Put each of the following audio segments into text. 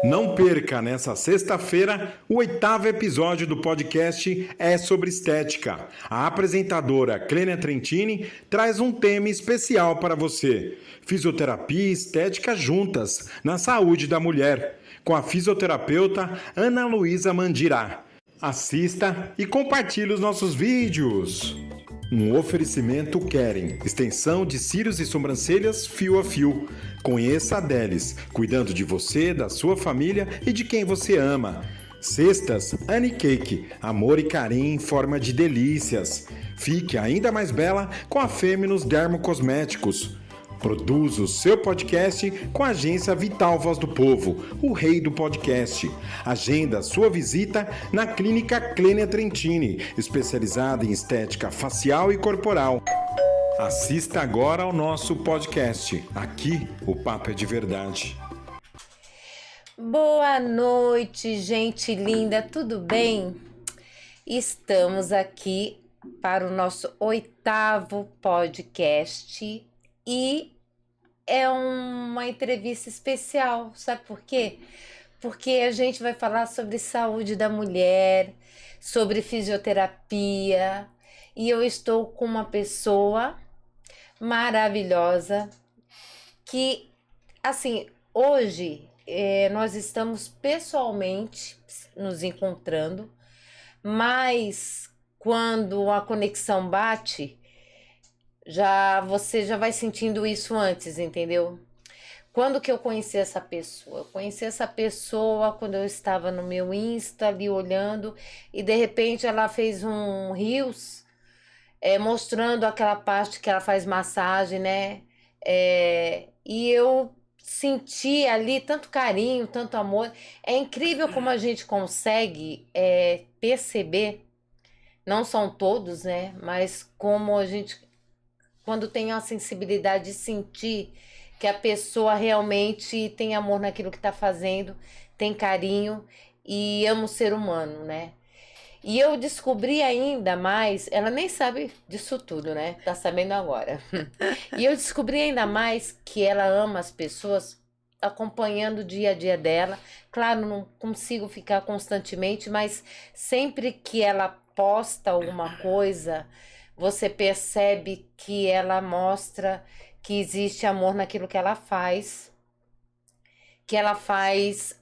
Não perca nessa sexta-feira o 8º episódio do podcast É Sobre Estética. A apresentadora Clênia Trentini traz um tema especial para você. Fisioterapia e estética juntas, na saúde da mulher, com a fisioterapeuta Ana Luísa Mandirá. Assista e compartilhe os nossos vídeos. Um oferecimento Keren, extensão de cílios e sobrancelhas fio a fio. Conheça a Delis, cuidando de você, da sua família e de quem você ama. Cestas Annie Cake, amor e carinho em forma de delícias. Fique ainda mais bela com a Fêmenos Dermocosméticos. Produz o seu podcast com a agência Vital Voz do Povo, o rei do podcast. Agenda sua visita na Clínica Clênia Trentini, especializada em estética facial e corporal. Assista agora ao nosso podcast. Aqui o papo é de verdade. Boa noite, gente linda, tudo bem? Estamos aqui para o nosso 8º podcast e é uma entrevista especial, sabe por quê? Porque a gente vai falar sobre saúde da mulher, sobre fisioterapia e eu estou com uma pessoa maravilhosa que, assim, hoje nós estamos pessoalmente nos encontrando, mas quando a conexão bate, você já vai sentindo isso antes, entendeu? Quando que eu conheci essa pessoa? Eu conheci essa pessoa quando eu estava no meu Insta ali olhando e de repente ela fez um Reels mostrando aquela parte que ela faz massagem, né? E eu senti ali tanto carinho, tanto amor. É incrível como a gente consegue perceber, não são todos, né? Mas como a gente, quando tem a sensibilidade de sentir que a pessoa realmente tem amor naquilo que está fazendo, tem carinho e ama o ser humano, né? E eu descobri ainda mais, ela nem sabe disso tudo, né? Tá sabendo agora. E eu descobri ainda mais que ela ama as pessoas acompanhando o dia a dia dela. Claro, não consigo ficar constantemente, mas sempre que ela posta alguma coisa, você percebe que ela mostra que existe amor naquilo que ela faz, que ela faz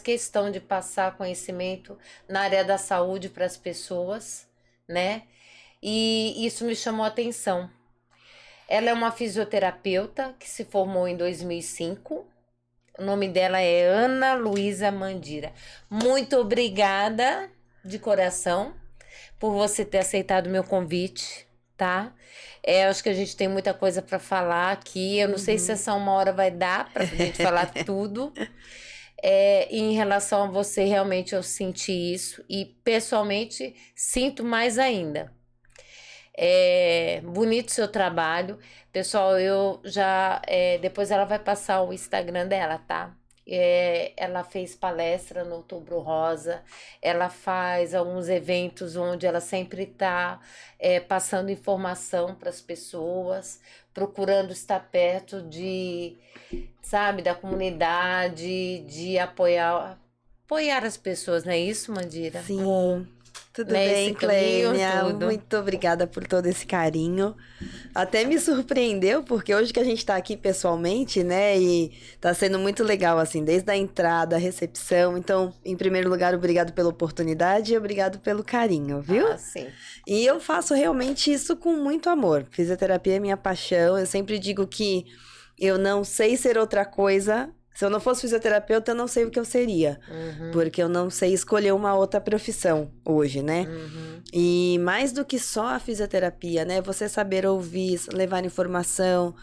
questão de passar conhecimento na área da saúde para as pessoas, né? E isso me chamou a atenção. Ela é uma fisioterapeuta que se formou em 2005. O nome dela é Ana Luísa Mandira. Muito obrigada de coração por você ter aceitado o meu convite, tá? Acho que a gente tem muita coisa para falar aqui. Eu não sei se essa 1 hora vai dar para a gente falar tudo. Em relação a você, realmente eu senti isso e pessoalmente sinto mais ainda. Bonito seu trabalho. Pessoal, eu já... depois ela vai passar o Instagram dela, tá? Ela fez palestra no Outubro Rosa, ela faz alguns eventos onde ela sempre está passando informação para as pessoas, procurando estar perto da comunidade, de apoiar as pessoas, não é isso, Mandira? Sim. Tudo bem, Clênia? Muito obrigada por todo esse carinho. Até me surpreendeu, porque hoje que a gente tá aqui pessoalmente, né? E tá sendo muito legal, assim, desde a entrada, a recepção. Então, em primeiro lugar, obrigado pela oportunidade e obrigado pelo carinho, viu? Ah, sim. E eu faço realmente isso com muito amor. Fisioterapia é minha paixão. Eu sempre digo que eu não sei ser outra coisa. Se eu não fosse fisioterapeuta, eu não sei o que eu seria. Porque eu não sei escolher uma outra profissão hoje, né? E mais do que só a fisioterapia, né? Você saber ouvir, levar informação,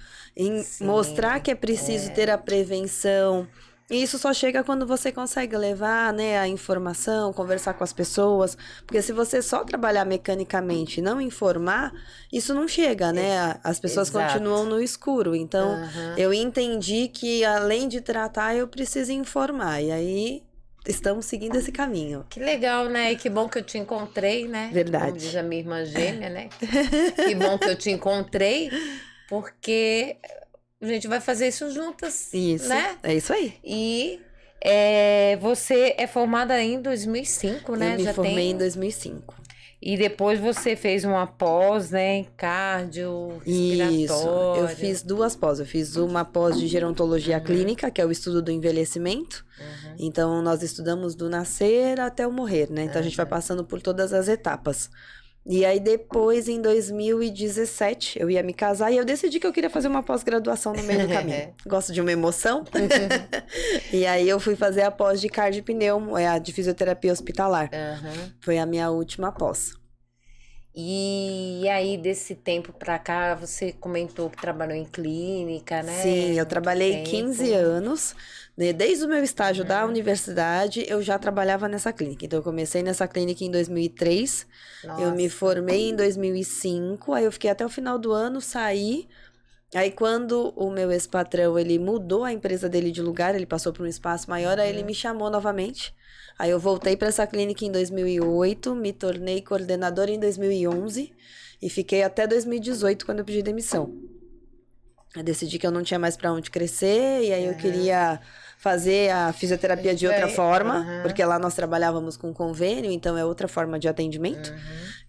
mostrar que é preciso ter a prevenção. E isso só chega quando você consegue levar, né, a informação, conversar com as pessoas. Porque se você só trabalhar mecanicamente e não informar, isso não chega, né? As pessoas continuam no escuro. Então, eu entendi que além de tratar, eu preciso informar. E aí, estamos seguindo esse caminho. Que legal, né? E que bom que eu te encontrei, né? Verdade. Como diz a minha irmã gêmea, né? Que bom que eu te encontrei, porque a gente vai fazer isso juntas, Isso, né? é isso aí. E Você é formada em 2005, né? Eu me formei em 2005. E depois você fez uma pós, né? Em cardio, Isso, respiratório. eu fiz 2 pós. Eu fiz uma pós de gerontologia clínica, que é o estudo do envelhecimento. Então, nós estudamos do nascer até o morrer, né? Então, a gente vai passando por todas as etapas. E aí, depois, em 2017, eu ia me casar e eu decidi que eu queria fazer uma pós-graduação no meio do caminho. Gosto de uma emoção. E aí, eu fui fazer a pós de cardiopneumo, a de fisioterapia hospitalar. Foi a minha última pós. E aí, desse tempo pra cá, você comentou que trabalhou em clínica, né? Sim, eu trabalhei Muito 15 anos. Né? Desde o meu estágio da universidade, eu já trabalhava nessa clínica. Então, eu comecei nessa clínica em 2003. Eu me Nossa. formei em 2005. Aí, eu fiquei até o final do ano, saí. Aí, quando o meu ex-patrão, ele mudou a empresa dele de lugar, ele passou para um espaço maior, aí ele me chamou novamente. Aí, eu voltei para essa clínica em 2008, me tornei coordenadora em 2011 e fiquei até 2018, quando eu pedi demissão. Eu decidi que eu não tinha mais para onde crescer, e aí eu queria fazer a fisioterapia de outra forma, porque lá nós trabalhávamos com convênio, então é outra forma de atendimento.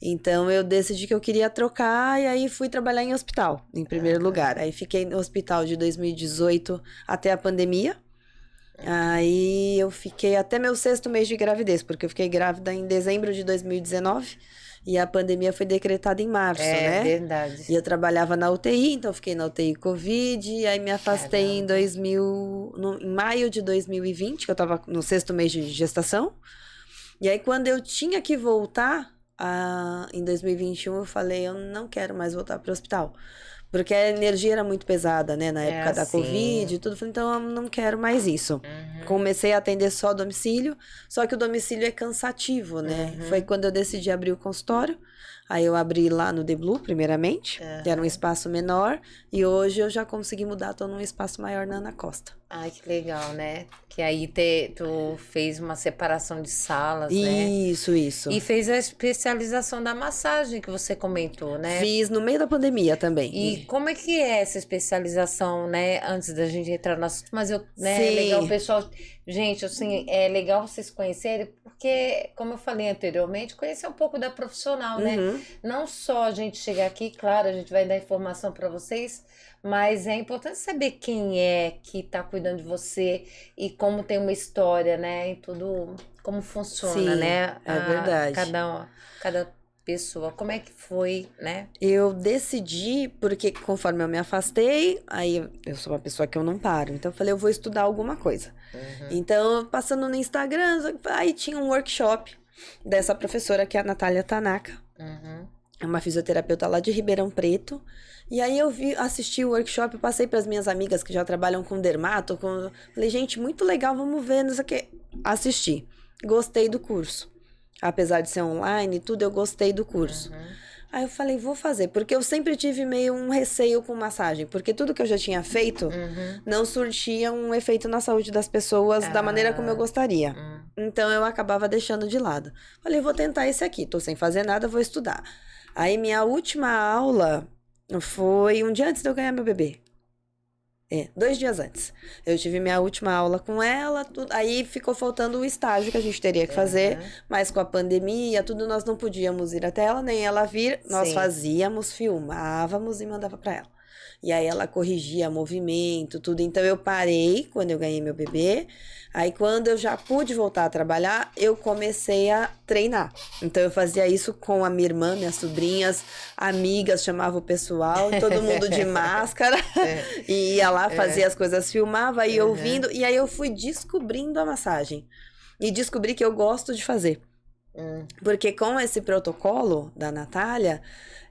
Então eu decidi que eu queria trocar, e aí fui trabalhar em hospital, em primeiro lugar. Aí fiquei no hospital de 2018 até a pandemia. Aí eu fiquei até meu 6º mês de gravidez, porque eu fiquei grávida em dezembro de 2019. E a pandemia foi decretada em março, né? É verdade. E eu trabalhava na UTI, então fiquei na UTI Covid, e aí me afastei em maio de 2020, que eu tava no 6º mês de gestação. E aí quando eu tinha que voltar, em 2021, eu falei, eu não quero mais voltar para o hospital. Porque a energia era muito pesada, né? Na época da Covid e tudo. Falei, então eu não quero mais isso. Comecei a atender só domicílio, só que o domicílio é cansativo, né? Foi quando eu decidi abrir o consultório. Aí eu abri lá no The Blue, primeiramente, que era um espaço menor. E hoje eu já consegui mudar, tô num espaço maior na Ana Costa. Ai, que legal, né? Que aí tu fez uma separação de salas, né? Isso. E fez a especialização da massagem que você comentou, né? Fiz no meio da pandemia também. E como é que é essa especialização, né? Antes da gente entrar no assunto, mas é Sim. legal o pessoal... Gente, assim, é legal vocês conhecerem, porque, como eu falei anteriormente, conhecer um pouco da profissional, né? Não só a gente chegar aqui, claro, a gente vai dar informação para vocês, mas é importante saber quem é que tá cuidando de você e como tem uma história, né? E tudo, como funciona, Sim, né? é verdade. Cada pessoa, como é que foi, né? Eu decidi, porque conforme eu me afastei, aí eu sou uma pessoa que eu não paro. Então eu falei, eu vou estudar alguma coisa. Então, passando no Instagram, aí tinha um workshop dessa professora, que é a Natália Tanaka. É uma fisioterapeuta lá de Ribeirão Preto. E aí eu assisti o workshop, eu passei para as minhas amigas que já trabalham com dermato. Falei, gente, muito legal, vamos ver, não sei o quê. Assisti. Gostei do curso. Apesar de ser online e tudo, eu gostei do curso. Aí eu falei, vou fazer. Porque eu sempre tive meio um receio com massagem. Porque tudo que eu já tinha feito não surtia um efeito na saúde das pessoas da maneira como eu gostaria. Então eu acabava deixando de lado. Falei, vou tentar esse aqui. Tô sem fazer nada, vou estudar. Aí minha última aula foi um dia antes de eu ganhar meu bebê. 2 dias antes. Eu tive minha última aula com ela, tudo. Aí ficou faltando o estágio que a gente teria que fazer, mas com a pandemia, tudo, nós não podíamos ir até ela, nem ela vir. Nós fazíamos, filmávamos e mandava pra ela. E aí ela corrigia movimento, tudo. Então eu parei quando eu ganhei meu bebê. Aí quando eu já pude voltar a trabalhar, eu comecei a treinar. Então eu fazia isso com a minha irmã, minhas sobrinhas, amigas, chamava o pessoal, todo mundo de máscara. E ia lá, fazia as coisas, filmava, ia ouvindo. E aí eu fui descobrindo a massagem. E descobri que eu gosto de fazer. Porque com esse protocolo da Natália,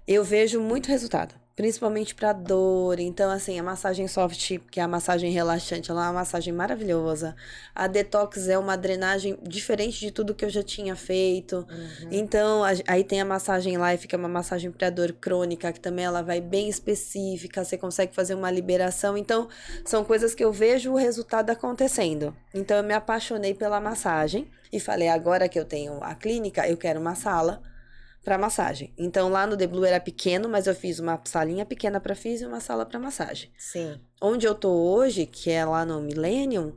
eu vejo muito resultado. Principalmente para dor. Então, assim, a massagem soft, que é a massagem relaxante, ela é uma massagem maravilhosa. A detox é uma drenagem diferente de tudo que eu já tinha feito. Então, aí tem a massagem life, que é uma massagem para dor crônica, que também ela vai bem específica, você consegue fazer uma liberação. Então, são coisas que eu vejo o resultado acontecendo. Então, eu me apaixonei pela massagem e falei, agora que eu tenho a clínica, eu quero uma sala para massagem. Então lá no The Blue era pequeno, mas eu fiz uma salinha pequena para fisio e uma sala para massagem. Sim. Onde eu tô hoje, que é lá no Millennium,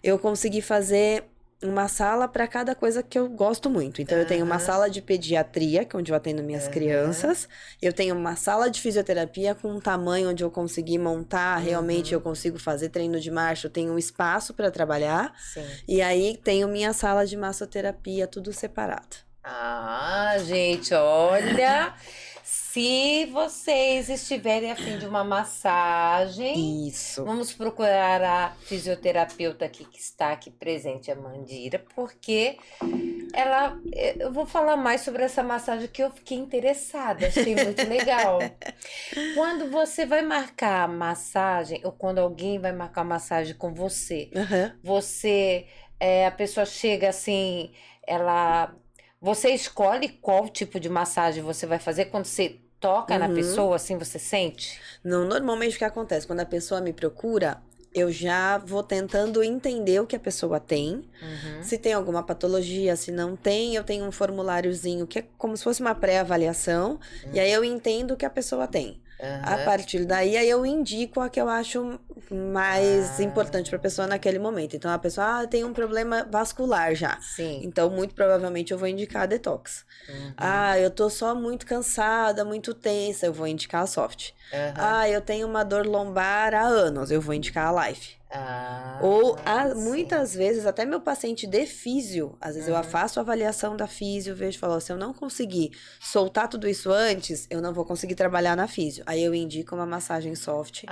eu consegui fazer uma sala para cada coisa que eu gosto muito. Então eu tenho uma sala de pediatria, que é onde eu atendo minhas crianças. Eu tenho uma sala de fisioterapia com um tamanho onde eu consegui montar, realmente eu consigo fazer treino de marcha, eu tenho um espaço para trabalhar. Sim. E aí tenho minha sala de massoterapia, tudo separado. Ah, gente, olha, se vocês estiverem a fim de uma massagem, Isso. vamos procurar a fisioterapeuta aqui que está aqui presente, a Mandira, porque eu vou falar mais sobre essa massagem que eu fiquei interessada, achei muito legal. Quando você vai marcar a massagem, ou quando alguém vai marcar a massagem com você, a pessoa chega assim, você escolhe qual tipo de massagem você vai fazer quando você toca na pessoa, assim, você sente? Não, normalmente o que acontece? Quando a pessoa me procura, eu já vou tentando entender o que a pessoa tem. Se tem alguma patologia, se não tem, eu tenho um formuláriozinho que é como se fosse uma pré-avaliação. E aí eu entendo o que a pessoa tem. A partir daí, aí eu indico a que eu acho mais importante para a pessoa naquele momento. Então, a pessoa tem um problema vascular já. Sim. Então, muito provavelmente, eu vou indicar a detox. Eu tô só muito cansada, muito tensa, eu vou indicar a soft. Eu tenho uma dor lombar há anos, eu vou indicar a life. Ou muitas vezes, até meu paciente de físio, às vezes eu faço a avaliação da físio, vejo e falo, se eu não conseguir soltar tudo isso antes, eu não vou conseguir trabalhar na físio. Aí eu indico uma massagem soft,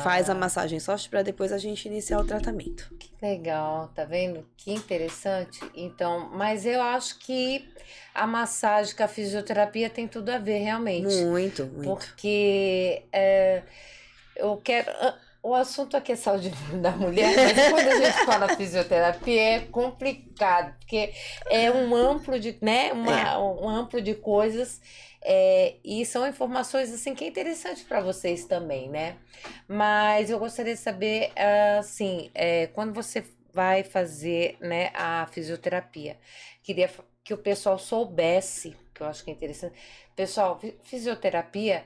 faz a massagem soft para depois a gente iniciar o tratamento. Que legal, tá vendo? Que interessante. Então, mas eu acho que a massagem com a fisioterapia tem tudo a ver, realmente. Muito, muito. Porque eu quero... O assunto aqui é saúde da mulher, mas quando a gente fala fisioterapia é complicado, porque é um amplo de, né, um amplo de coisas, e são informações assim que é interessante para vocês também, né? Mas eu gostaria de saber, assim, quando você vai fazer, né, a fisioterapia, queria que o pessoal soubesse, que eu acho que é interessante. Pessoal, fisioterapia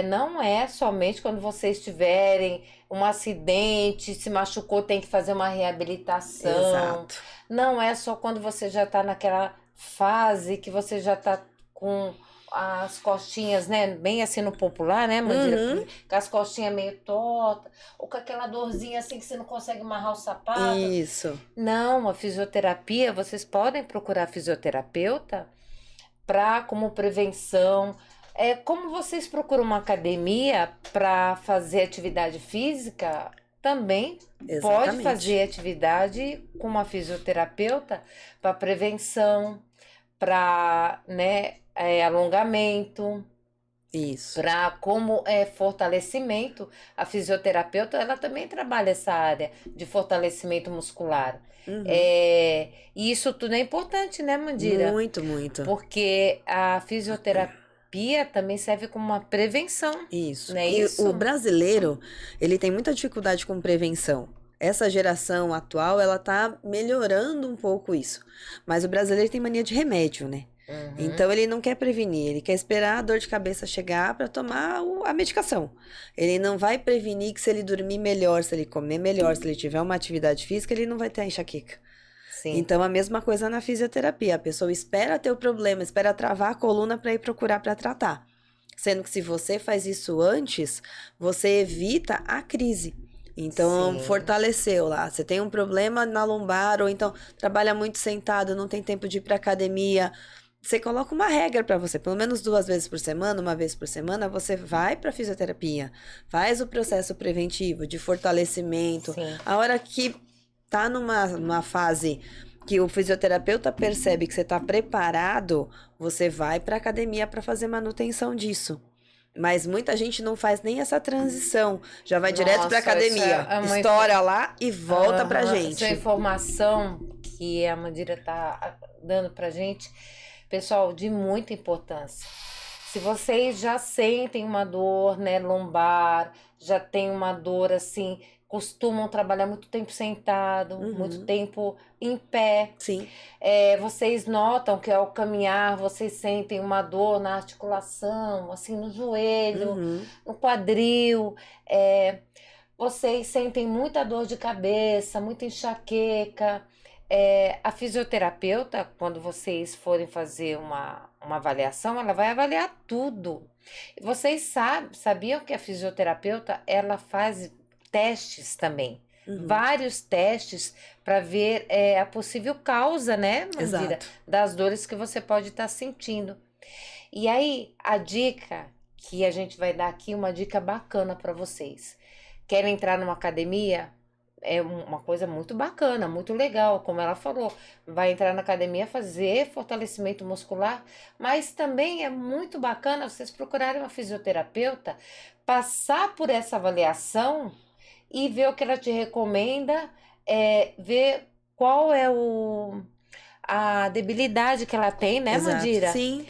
não é somente quando vocês tiverem um acidente, se machucou, tem que fazer uma reabilitação. Exato. Não é só quando você já está naquela fase que você já está com as costinhas, né? Bem assim no popular, né, Mandira? Com as costinhas meio tortas, ou com aquela dorzinha assim que você não consegue amarrar o sapato. Isso. Não, a fisioterapia, vocês podem procurar fisioterapeuta como prevenção. Como vocês procuram uma academia para fazer atividade física, também pode fazer atividade com uma fisioterapeuta para prevenção, para, né, alongamento. Isso. Para como fortalecimento, a fisioterapeuta ela também trabalha essa área de fortalecimento muscular. E isso tudo é importante, né, Mandira? Muito, muito. Porque a fisioterapia também serve como uma prevenção. Isso. Não é E isso? o brasileiro, ele tem muita dificuldade com prevenção. Essa geração atual, ela tá melhorando um pouco isso. Mas o brasileiro tem mania de remédio, né? Então ele não quer prevenir, ele quer esperar a dor de cabeça chegar para tomar a medicação. Ele não vai prevenir que se ele dormir melhor, se ele comer melhor, se ele tiver uma atividade física, ele não vai ter a enxaqueca. Sim. Então a mesma coisa na fisioterapia, a pessoa espera ter o problema, espera travar a coluna para ir procurar para tratar. Sendo que se você faz isso antes, você evita a crise. Então, fortaleceu lá. Você tem um problema na lombar, ou então trabalha muito sentado, não tem tempo de ir para academia. Você coloca uma regra para você, pelo menos 2 vezes por semana, 1 vez por semana, você vai para fisioterapia, faz o processo preventivo de fortalecimento. Sim. A hora que tá numa fase que o fisioterapeuta percebe que você tá preparado, você vai para academia para fazer manutenção disso. Mas muita gente não faz nem essa transição, já vai direto para academia, estoura lá e volta pra gente. Essa informação que a Mandira tá dando pra gente, pessoal, de muita importância. Se vocês já sentem uma dor, né, lombar, já tem uma dor assim costumam trabalhar muito tempo sentado, muito tempo em pé. Sim. Vocês notam que ao caminhar vocês sentem uma dor na articulação, assim, no joelho, no quadril. Vocês sentem muita dor de cabeça, muita enxaqueca. A fisioterapeuta, quando vocês forem fazer uma avaliação, ela vai avaliar tudo. Vocês sabiam que a fisioterapeuta, ela faz testes também. Vários testes para ver a possível causa, né, Mandira, Exato. das dores que você pode estar sentindo. E aí, a dica que a gente vai dar aqui, uma dica bacana para vocês. Querem entrar numa academia? É uma coisa muito bacana, muito legal, como ela falou. Vai entrar na academia fazer fortalecimento muscular, mas também é muito bacana vocês procurarem uma fisioterapeuta, passar por essa avaliação e ver o que ela te recomenda, ver qual é a debilidade que ela tem, né, Exato. Mandira? Sim.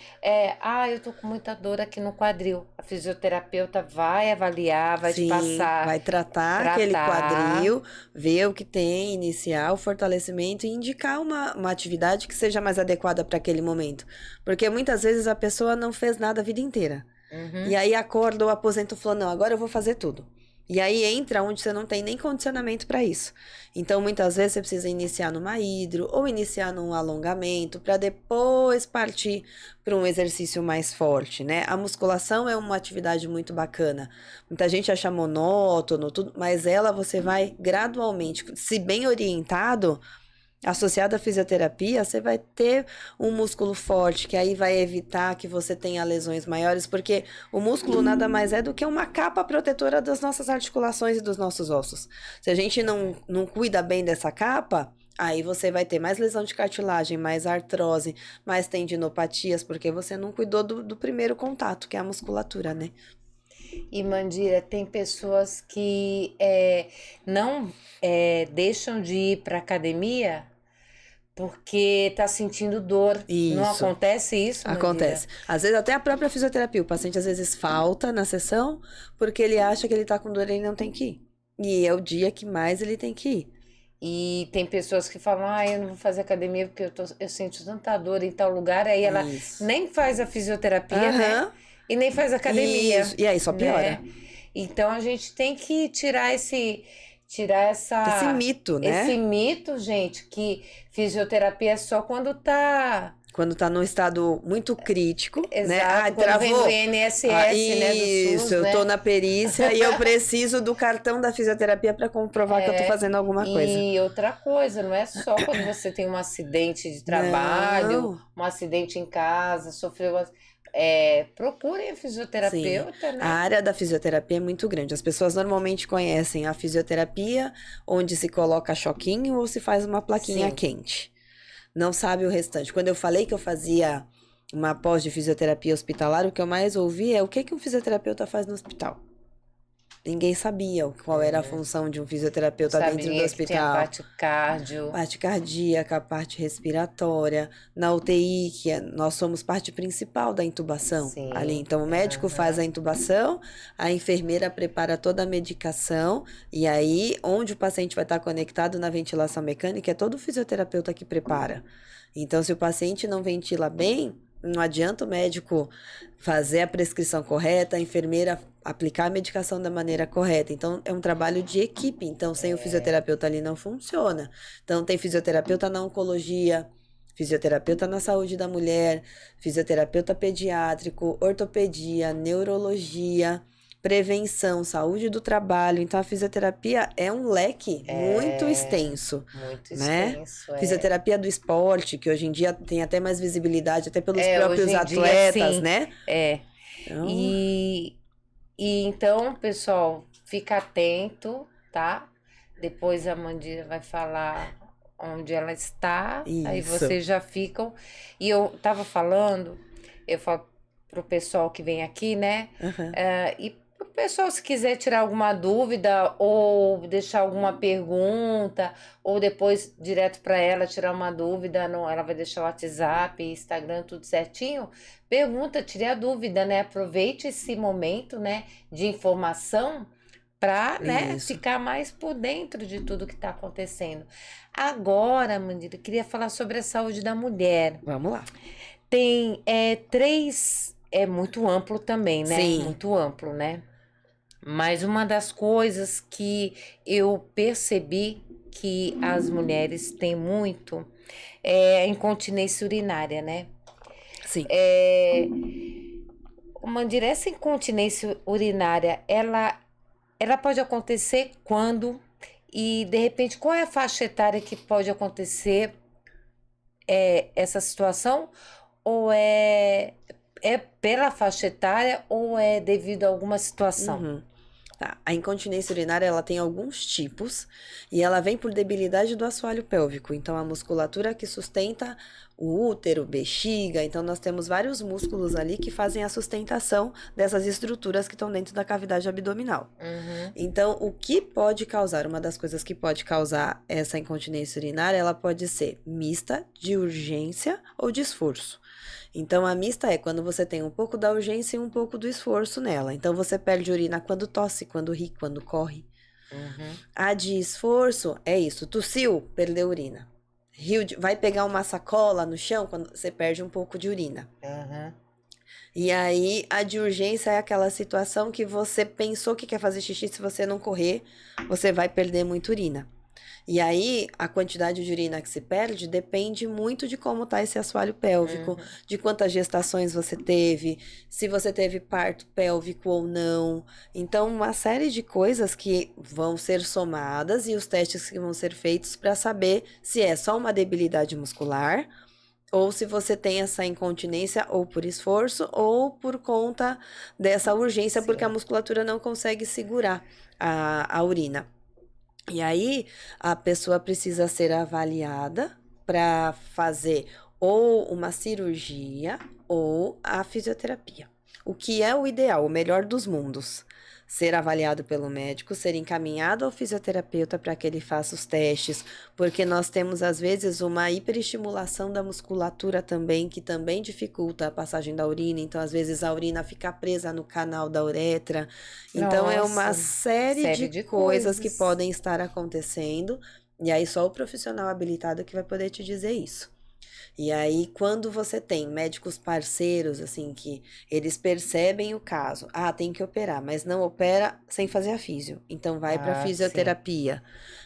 Eu tô com muita dor aqui no quadril. A fisioterapeuta vai avaliar, vai te Sim, passar. vai tratar aquele quadril, ver o que tem, iniciar o fortalecimento e indicar uma atividade que seja mais adequada para aquele momento. Porque muitas vezes a pessoa não fez nada a vida inteira. E aí acorda ou aposenta e falou, não, agora eu vou fazer tudo. E aí entra onde você não tem nem condicionamento para isso. Então, muitas vezes você precisa iniciar numa hidro ou iniciar num alongamento para depois partir para um exercício mais forte, né? A musculação é uma atividade muito bacana. Muita gente acha monótono, tudo, mas ela você vai gradualmente, se bem orientado, associado à fisioterapia, você vai ter um músculo forte, que aí vai evitar que você tenha lesões maiores, porque o músculo nada mais é do que uma capa protetora das nossas articulações e dos nossos ossos. Se a gente não cuida bem dessa capa, aí você vai ter mais lesão de cartilagem, mais artrose, mais tendinopatias, porque você não cuidou do primeiro contato, que é a musculatura, né? E Mandira, tem pessoas que não deixam de ir para academia porque tá sentindo dor. Isso. Não acontece isso, Mandira? Acontece. Às vezes até a própria fisioterapia, o paciente às vezes falta na sessão porque ele acha que ele tá com dor e ele não tem que ir. E é o dia que mais ele tem que ir. E tem pessoas que falam, eu não vou fazer academia porque eu sinto tanta dor em tal lugar. Aí ela nem faz a fisioterapia, né? E nem faz academia. Isso. E aí só piora. Né? Então a gente tem que tirar esse mito, né? Esse mito, gente, que fisioterapia é só quando tá... Quando tá num estado muito crítico, Exato, né? quando vem do INSS, né? Do Isso, SUS, eu né? tô na perícia e eu preciso do cartão da fisioterapia para comprovar que eu tô fazendo alguma coisa. E outra coisa, não é só quando você tem um acidente de trabalho, um acidente em casa, sofreu... procurem a fisioterapeuta, né? A área da fisioterapia é muito grande. As pessoas normalmente conhecem a fisioterapia, onde se coloca choquinho ou se faz uma plaquinha quente. Não sabe o restante. Quando eu falei que eu fazia uma pós de fisioterapia hospitalar, o que eu mais ouvi é o que um fisioterapeuta faz no hospital. Ninguém sabia qual era a função de um fisioterapeuta dentro do hospital. Tinha parte cardio. Parte cardíaca, parte respiratória. Na UTI, nós somos parte principal da intubação ali. Então, o médico faz a intubação, a enfermeira prepara toda a medicação, e aí, onde o paciente vai estar conectado na ventilação mecânica, é todo o fisioterapeuta que prepara. Então, se o paciente não ventila bem, não adianta o médico fazer a prescrição correta, a enfermeira aplicar a medicação da maneira correta. Então, é um trabalho de equipe. Então, sem o fisioterapeuta ali não funciona. Então, tem fisioterapeuta na oncologia, fisioterapeuta na saúde da mulher, fisioterapeuta pediátrico, ortopedia, neurologia, prevenção, saúde do trabalho. Então, a fisioterapia é um leque muito extenso. Muito né? extenso, Fisioterapia do esporte, que hoje em dia tem até mais visibilidade, até pelos próprios atletas, né? Então... E então, pessoal, fica atento, tá? Depois a Mandira vai falar onde ela está, aí vocês já ficam. E eu tava falando, eu falo pro pessoal que vem aqui, né? E pro pessoal, se quiser tirar alguma dúvida ou deixar alguma pergunta, ou depois direto para ela tirar uma dúvida, ela vai deixar o WhatsApp, Instagram, tudo certinho. Pergunta, tire a dúvida, né? Aproveite esse momento, né, de informação para, né, Isso. ficar mais por dentro de tudo que está acontecendo. Agora, Mandira, eu queria falar sobre a saúde da mulher. Vamos lá. Tem três, é muito amplo também, né? Sim. Muito amplo, né? Mas uma das coisas que eu percebi que as mulheres têm muito é a incontinência urinária, né? Sim. Mandira, essa incontinência urinária, ela pode acontecer quando? E, de repente, qual é a faixa etária que pode acontecer essa situação? Ou é pela faixa etária ou é devido a alguma situação? Uhum. Tá. A incontinência urinária, ela tem alguns tipos e ela vem por debilidade do assoalho pélvico. Então, a musculatura que sustenta o útero, bexiga. Então, nós temos vários músculos ali que fazem a sustentação dessas estruturas que estão dentro da cavidade abdominal. Uhum. Então, o que pode causar, uma das coisas que pode causar essa incontinência urinária, ela pode ser mista, de urgência ou de esforço. Então, a mista é quando você tem um pouco da urgência e um pouco do esforço nela. Então, você perde urina quando tosse, quando ri, quando corre. Uhum. A de esforço é isso, tossiu, perdeu urina. Vai pegar uma sacola no chão, quando você perde um pouco de urina. Uhum. E aí, a de urgência é aquela situação que você pensou que quer fazer xixi, se você não correr, você vai perder muita urina. E aí, a quantidade de urina que se perde depende muito de como tá esse assoalho pélvico, de quantas gestações você teve, se você teve parto pélvico ou não. Então, uma série de coisas que vão ser somadas e os testes que vão ser feitos para saber se é só uma debilidade muscular ou se você tem essa incontinência ou por esforço ou por conta dessa urgência, Sim. porque a musculatura não consegue segurar a urina. E aí, a pessoa precisa ser avaliada para fazer ou uma cirurgia ou a fisioterapia. O que é o ideal, o melhor dos mundos? Ser avaliado pelo médico, ser encaminhado ao fisioterapeuta para que ele faça os testes, porque nós temos, às vezes, uma hiperestimulação da musculatura também, que também dificulta a passagem da urina. Então, às vezes, a urina fica presa no canal da uretra. Então, é uma Nossa, série de coisas que coisas. podem estar acontecendo. E aí, só o profissional habilitado que vai poder te dizer isso. E aí, quando você tem médicos parceiros, assim, que eles percebem o caso, tem que operar, mas não opera sem fazer a físio. Então, vai para Ah, fisioterapia.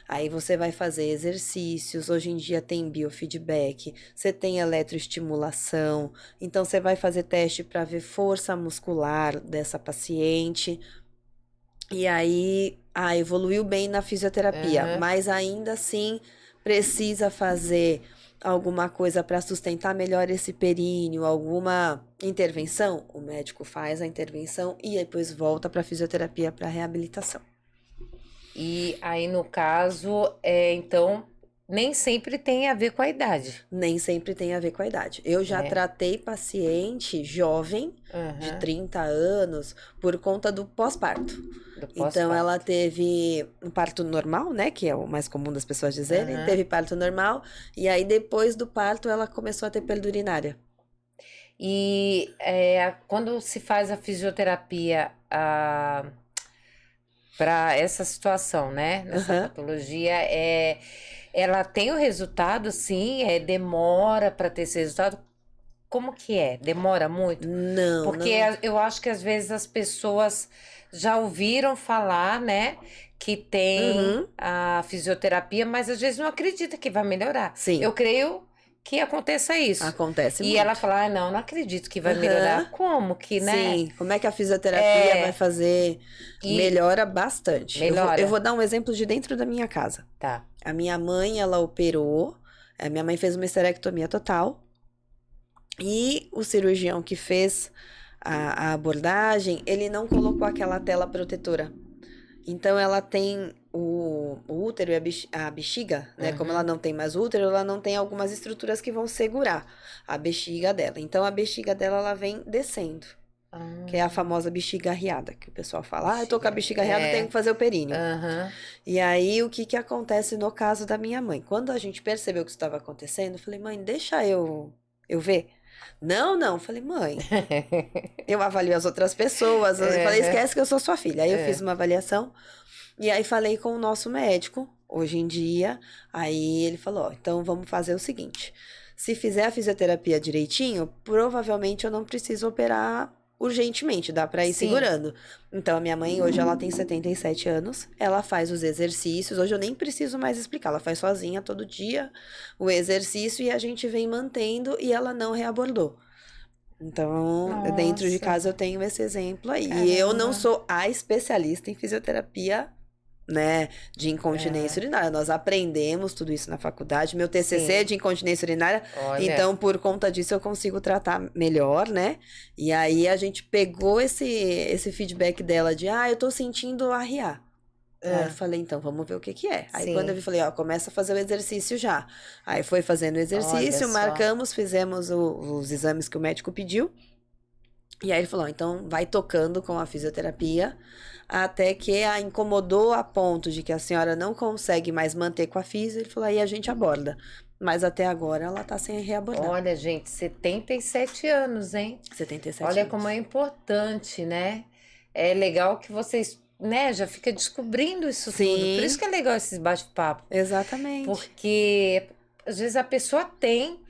Aí, você vai fazer exercícios. Hoje em dia, tem biofeedback, você tem eletroestimulação. Então, você vai fazer teste para ver força muscular dessa paciente. E aí, evoluiu bem na fisioterapia, Uhum. mas ainda assim precisa fazer alguma coisa para sustentar melhor esse períneo, alguma intervenção, o médico faz a intervenção e depois volta para fisioterapia para reabilitação. E aí, no caso, então, nem sempre tem a ver com a idade. Nem sempre tem a ver com a idade. Eu já tratei paciente jovem, de 30 anos, por conta do pós-parto. Então, ela teve um parto normal, né? Que é o mais comum das pessoas dizerem. Teve parto normal. E aí, depois do parto, ela começou a ter perda urinária. E quando se faz a fisioterapia para essa situação, né? Nessa patologia, ela tem o resultado, sim? Demora para ter esse resultado? Como que é? Demora muito? Não, Porque eu acho que às vezes as pessoas já ouviram falar, né? Que tem a fisioterapia, mas às vezes não acredita que vai melhorar. Sim. Eu creio que aconteça isso. Acontece muito. E ela fala, não acredito que vai melhorar. Como que, né? Sim, como é que a fisioterapia vai fazer? Melhora bastante. Melhora. Eu vou dar um exemplo de dentro da minha casa. Tá. A minha mãe, ela operou. A minha mãe fez uma esterectomia total. E o cirurgião que fez a abordagem, ele não colocou aquela tela protetora. Então, ela tem o útero e a bexiga, né? Como ela não tem mais útero, ela não tem algumas estruturas que vão segurar a bexiga dela. Então, a bexiga dela, ela vem descendo. Que é a famosa bexiga arriada, que o pessoal fala, eu tô com a bexiga arriada, tenho que fazer o períneo. E aí, o que acontece no caso da minha mãe? Quando a gente percebeu que isso estava acontecendo, eu falei, mãe, deixa eu ver. Não, falei, mãe, eu avalio as outras pessoas, eu falei, esquece que eu sou sua filha. Aí eu fiz uma avaliação, E aí falei com o nosso médico, hoje em dia, aí ele falou, ó, então vamos fazer o seguinte, se fizer a fisioterapia direitinho, provavelmente eu não preciso operar urgentemente, dá pra ir Sim. segurando. Então, a minha mãe hoje, ela tem 77 anos, ela faz os exercícios, hoje eu nem preciso mais explicar, ela faz sozinha todo dia o exercício e a gente vem mantendo e ela não reabordou. Então, dentro de Nossa. casa eu tenho esse exemplo aí. E eu não Caramba. sou a especialista em fisioterapia, né, de incontinência urinária. Nós aprendemos tudo isso na faculdade. Meu TCC Sim. é de incontinência urinária, Olha. então por conta disso eu consigo tratar melhor, né? E aí a gente pegou esse feedback dela de, eu tô sentindo arriar. Aí eu falei, então, vamos ver o que que é. Aí Sim. quando eu vi, falei, ó, começa a fazer o exercício já. Aí foi fazendo o exercício, Olha só. marcamos, fizemos os exames que o médico pediu. E aí ele falou, ó, então vai tocando com a fisioterapia, até que a incomodou a ponto de que a senhora não consegue mais manter com a fisio. Ele falou, aí a gente aborda. Mas até agora ela tá sem reabordar. Olha, gente, 77 anos, hein? 77 Olha anos. como é importante, né? É legal que vocês, né, já fica descobrindo isso tudo. Sim. Por isso que é legal esses bate-papo. Exatamente. Porque às vezes a pessoa tem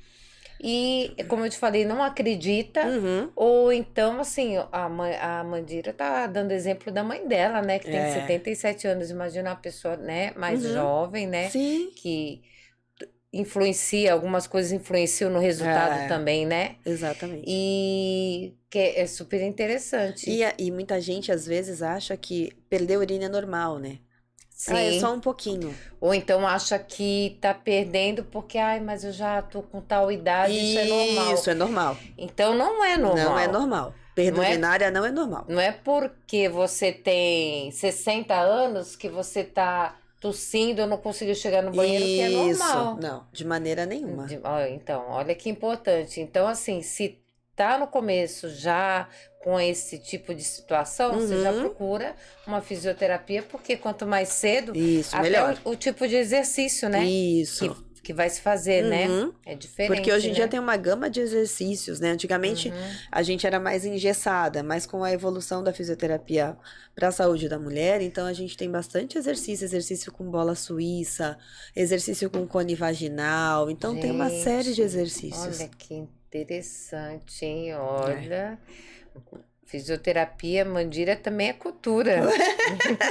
e, como eu te falei, não acredita. Uhum. Ou então, assim, a Mandira tá dando exemplo da mãe dela, né? Que tem É. 77 anos. Imagina uma pessoa, né, mais Uhum. jovem, né? Sim, Que influencia, algumas coisas influenciam no resultado É. também, né? exatamente. E que é super interessante. E muita gente às vezes acha que perder urina é normal, né? É Sim. só um pouquinho. Ou então acha que tá perdendo porque, ai, mas eu já tô com tal idade, isso é normal. Isso é normal. Então não é normal. Não é normal. Perda Não é- urinária não é normal. Não é porque você tem 60 anos que você tá tossindo ou não conseguiu chegar no banheiro que é normal. Não, de maneira nenhuma. Então, olha que importante. Então, assim, se tá no começo já com esse tipo de situação, você já Uhum. procura uma fisioterapia, porque quanto mais cedo, Isso, até melhor. o tipo de exercício, né? Isso. Que vai se fazer, né? Uhum. É diferente, Porque hoje em dia né? tem uma gama de exercícios, né? Antigamente a gente era mais engessada, mas com a evolução da fisioterapia para a saúde da mulher, então a gente tem bastante exercício com bola suíça, exercício com cone vaginal, então tem uma série de Gente, exercícios. Olha que interessante, hein? Olha. Fisioterapia, Mandira também é cultura.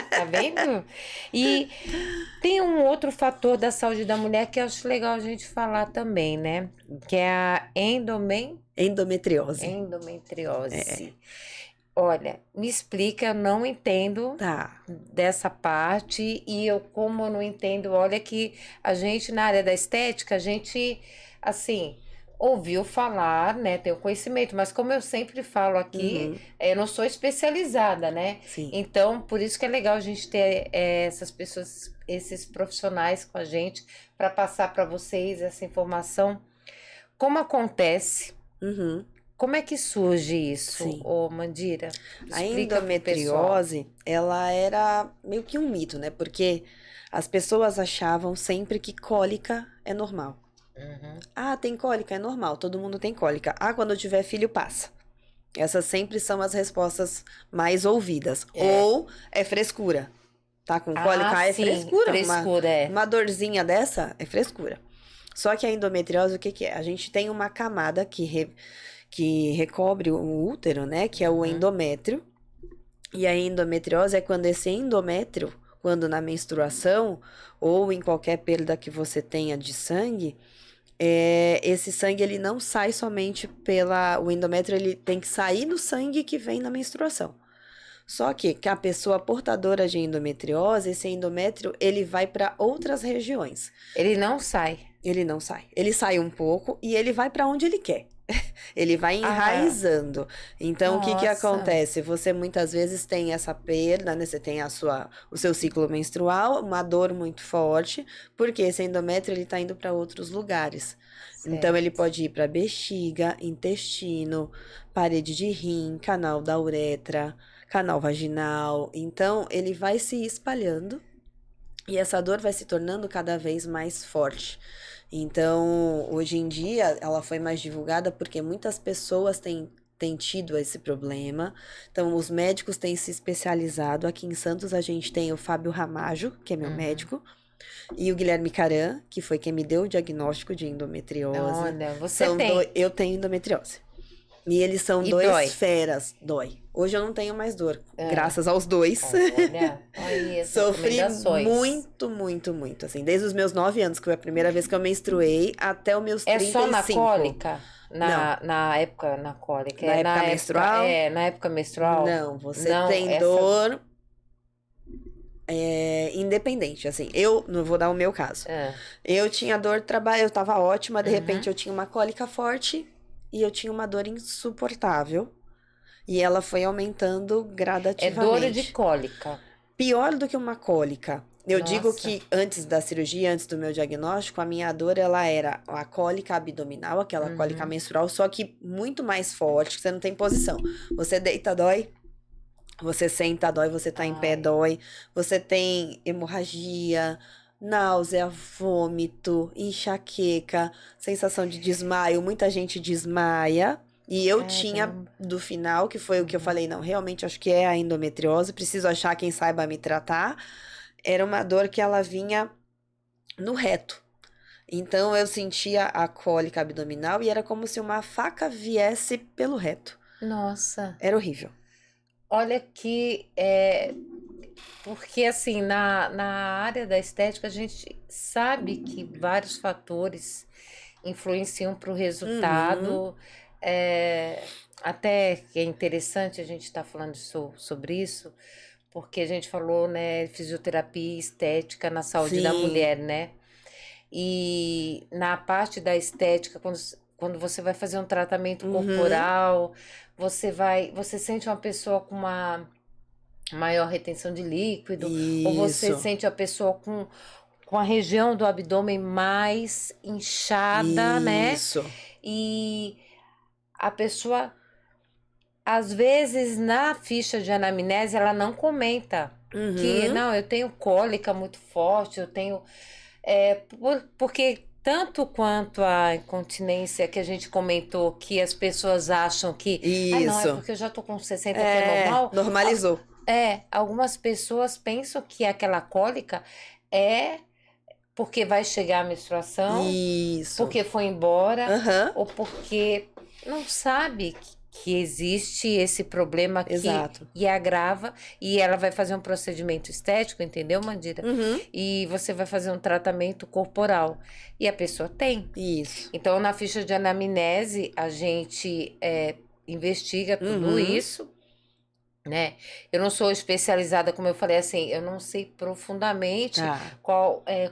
Tá vendo? E tem um outro fator da saúde da mulher que eu acho legal a gente falar também, né? Que é a Endometriose. endometriose. Olha, me explica, eu não entendo Tá. dessa parte e eu, como eu não entendo, olha que a gente na área da estética, a gente, assim, ouviu falar, né, tem o conhecimento, mas como eu sempre falo aqui, Uhum. eu não sou especializada, né? Sim. Então, por isso que é legal a gente ter essas pessoas, esses profissionais com a gente, para passar para vocês essa informação. Como acontece? Uhum. Como é que surge isso, Sim. ô Mandira? A Explica pro pessoal. endometriose, ela era meio que um mito, né? Porque as pessoas achavam sempre que cólica é normal. Uhum. Tem cólica, é normal, todo mundo tem cólica. Quando eu tiver filho, passa. Essas sempre são as respostas mais ouvidas. Ou é frescura. Tá com cólica, é sim, frescura. frescura, Uma dorzinha dessa é frescura. Só que a endometriose, o que que é? A gente tem uma camada que recobre o útero, né? Que é o endométrio. E a endometriose é quando esse endométrio, quando na menstruação ou em qualquer perda que você tenha de sangue, esse sangue ele não sai somente o endométrio, ele tem que sair do sangue que vem na menstruação. Só que a pessoa portadora de endometriose, esse endométrio, ele vai para outras regiões. Ele não sai. Ele não sai. Ele sai um pouco e ele vai para onde ele quer. Ele vai enraizando. Então, o que Nossa. acontece? Você muitas vezes tem essa perda, né? Você tem o seu ciclo menstrual, uma dor muito forte, porque esse endométrio ele tá indo para outros lugares. Então, ele pode ir para bexiga, intestino, parede de rim, canal da uretra, canal vaginal. Então, ele vai se espalhando e essa dor vai se tornando cada vez mais forte. Então, hoje em dia, ela foi mais divulgada porque muitas pessoas têm tem tido esse problema. Então, os médicos têm se especializado. Aqui em Santos, a gente tem o Fábio Ramajo, que é meu médico, e o Guilherme Caran, que foi quem me deu o diagnóstico de endometriose. Olha, você tem. Eu tenho endometriose. E eles são E dois dói? feras. Dói. Hoje eu não tenho mais dor, graças aos dois. Olha, aí as Sofri recomendações. muito, muito, muito, assim. Desde os meus 9 anos, que foi a primeira vez que eu menstruei, até os meus 35. É só na cólica? Na época, na cólica. Na época menstrual? Na época menstrual? Não, você Não, tem essa- dor independente, assim. Eu não vou dar o meu caso. É. Eu tinha dor, eu tava ótima, de repente eu tinha uma cólica forte e eu tinha uma dor insuportável. E ela foi aumentando É gradativamente. dor de cólica. Pior do que uma cólica. Eu digo Nossa. que antes da cirurgia, antes do meu diagnóstico, a minha dor, ela era a cólica abdominal, aquela cólica menstrual, só que muito mais forte, que você não tem posição. Você deita, dói. Você senta, dói. Você tá em pé, dói. Você tem hemorragia, náusea, vômito, enxaqueca, sensação de desmaio. Muita gente desmaia. E eu tinha do final, que foi o que eu falei, não, realmente acho que é a endometriose, preciso achar quem saiba me tratar. Era uma dor que ela vinha no reto. Então eu sentia a cólica abdominal e era como se uma faca viesse pelo reto. Nossa. Era horrível. Olha que porque assim, na área da estética, a gente sabe que vários fatores influenciam para o resultado. Até que é interessante a gente estar falando sobre isso, porque a gente falou, né, fisioterapia e estética na saúde da Sim. mulher, né? E na parte da estética, quando você vai fazer um tratamento corporal, você sente uma pessoa com uma maior retenção de líquido, ou você Isso. sente a pessoa com a região do abdômen mais inchada, né? Isso. E a pessoa, às vezes, na ficha de anamnese, ela não comenta que, não, eu tenho cólica muito forte, eu tenho... porque tanto quanto a incontinência que a gente comentou, que as pessoas acham que... Ah, não, é Isso. porque eu já tô com 60, que é normal. Normalizou. Algumas pessoas pensam que aquela cólica é porque vai chegar a menstruação, Isso. porque foi embora, Aham. ou porque não sabe que existe esse problema aqui Exato. e agrava, e ela vai fazer um procedimento estético, entendeu, Mandira? Uhum. E você vai fazer um tratamento corporal. E a pessoa tem. Isso. Então, na ficha de anamnese, a gente investiga tudo isso, né? Eu não sou especializada, como eu falei, assim, eu não sei profundamente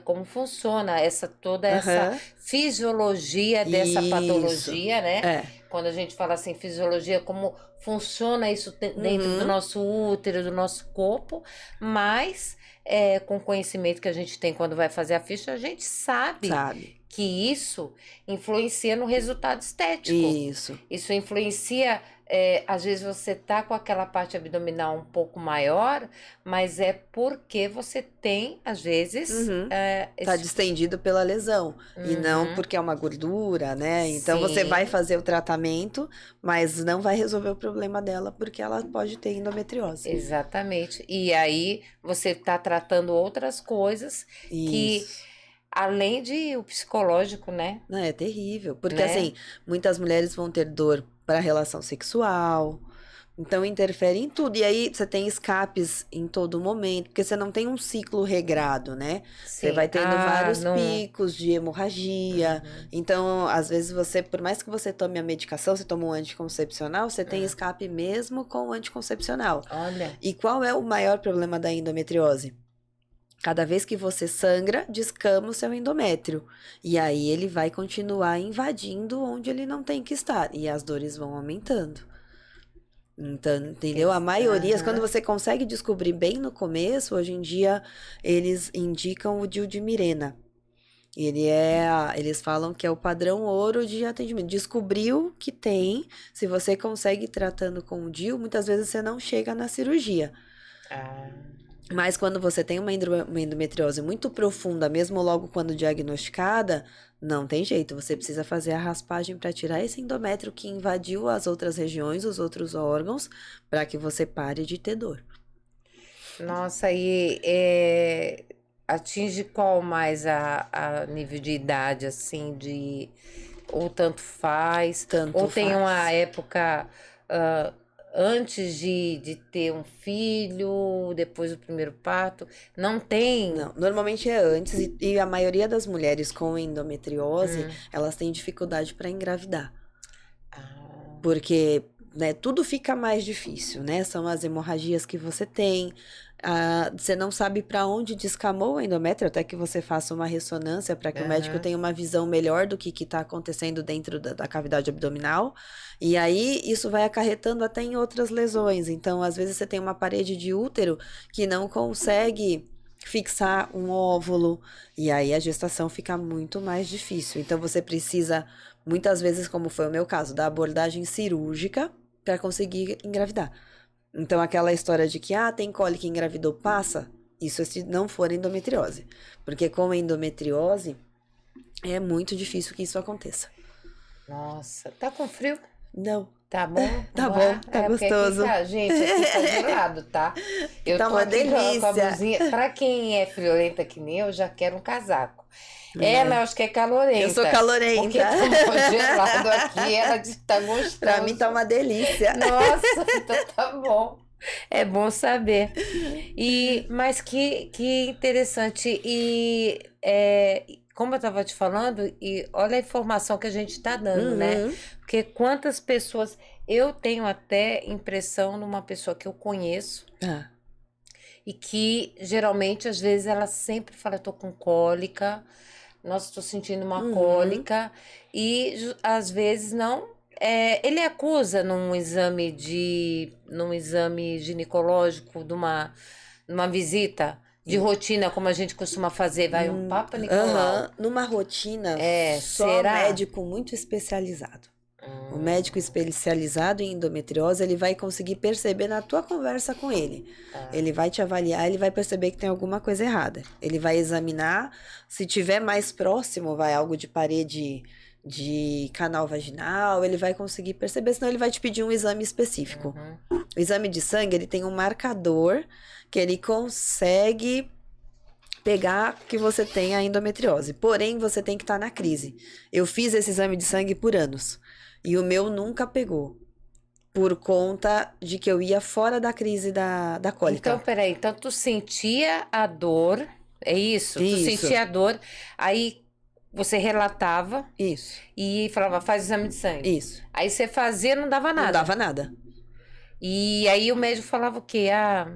como funciona toda essa fisiologia dessa Isso. patologia, né? É. Quando a gente fala assim, fisiologia, como funciona isso dentro do nosso útero, do nosso corpo, mas com o conhecimento que a gente tem quando vai fazer a ficha, a gente sabe que isso influencia no resultado estético. Isso. Isso influencia, às vezes você tá com aquela parte abdominal um pouco maior, mas é porque você tem, às vezes... Tá distendido pela lesão. E não porque é uma gordura, né? Então você Sim. vai fazer o tratamento, mas não vai resolver o problema dela, porque ela pode ter endometriose. Exatamente. E aí você tá tratando outras coisas que... Isso. Além de o psicológico, né? Não, é terrível. Porque, Né? assim, muitas mulheres vão ter dor para relação sexual. Então, interfere em tudo. E aí, você tem escapes em todo momento. Porque você não tem um ciclo regrado, né? Você vai tendo vários picos de hemorragia. Então, às vezes, por mais que você tome a medicação, você toma um anticoncepcional, você tem escape mesmo com o anticoncepcional. Olha. E qual é o maior problema da endometriose? Cada vez que você sangra, descama o seu endométrio. E aí ele vai continuar invadindo onde ele não tem que estar. E as dores vão aumentando. Então, entendeu? A maioria, quando você consegue descobrir bem no começo, hoje em dia, eles indicam o DIU de Mirena. Eles falam que é o padrão ouro de atendimento. Descobriu que tem, se você consegue ir tratando com o DIU, muitas vezes você não chega na cirurgia. Mas quando você tem uma endometriose muito profunda, mesmo logo quando diagnosticada, não tem jeito. Você precisa fazer a raspagem para tirar esse endométrio que invadiu as outras regiões, os outros órgãos, para que você pare de ter dor. Nossa, e atinge qual mais a nível de idade, assim, ou tanto faz, Tanto ou tem faz. uma época antes de ter um filho, depois do primeiro parto, não tem? Não, normalmente é antes e a maioria das mulheres com endometriose, elas têm dificuldade para engravidar. Ah, Porque, né, tudo fica mais difícil, né? São as hemorragias que você tem, você não sabe para onde descamou o endométrio, até que você faça uma ressonância para que o médico tenha uma visão melhor do que está acontecendo dentro da cavidade abdominal. E aí, isso vai acarretando até em outras lesões. Então, às vezes, você tem uma parede de útero que não consegue fixar um óvulo, e aí a gestação fica muito mais difícil. Então, você precisa, muitas vezes, como foi o meu caso, da abordagem cirúrgica para conseguir engravidar. Então, aquela história de que, tem cólica e engravidou, passa, isso se não for endometriose. Porque com endometriose, é muito difícil que isso aconteça. nossa, tá com frio? Não. Tá bom? Tá Vamos bom, lá? tá porque gostoso. Aqui tá, gente, aqui tá gelado, tá? Eu Tá tô uma aqui com a delícia. blusinha. Pra quem é friorenta que nem eu, já quero um casaco. Ela, eu acho que é calorenta. Eu sou calorenta. Porque tá muito gelado aqui, ela diz que tá gostoso. Pra mim tá uma delícia. Nossa, então tá bom. É bom saber. Mas que interessante. Como eu estava te falando, e olha a informação que a gente está dando, né? Porque quantas pessoas. Eu tenho até impressão numa pessoa que eu conheço e que geralmente, às vezes, ela sempre fala: eu tô com cólica, nossa, tô sentindo uma cólica, e às vezes não. Ele acusa num exame ginecológico, numa visita de rotina, como a gente costuma fazer, vai um Papa Nicolau. Numa rotina, só será? médico muito especializado. O médico especializado em endometriose, ele vai conseguir perceber na tua conversa com ele. Ele vai te avaliar, ele vai perceber que tem alguma coisa errada. Ele vai examinar, se tiver mais próximo, vai algo de parede de canal vaginal, ele vai conseguir perceber, senão ele vai te pedir um exame específico. O exame de sangue, ele tem um marcador que ele consegue pegar que você tem a endometriose. Porém, você tem que estar na crise. Eu fiz esse exame de sangue por anos. E o meu nunca pegou. Por conta de que eu ia fora da crise da cólica. Então, peraí. Então, tu sentia a dor, é isso? Tu sentia a dor, aí você relatava. Isso. E falava: faz o exame de sangue. Isso. Aí você fazia, não dava nada. Não dava nada. E aí o médico falava o quê? A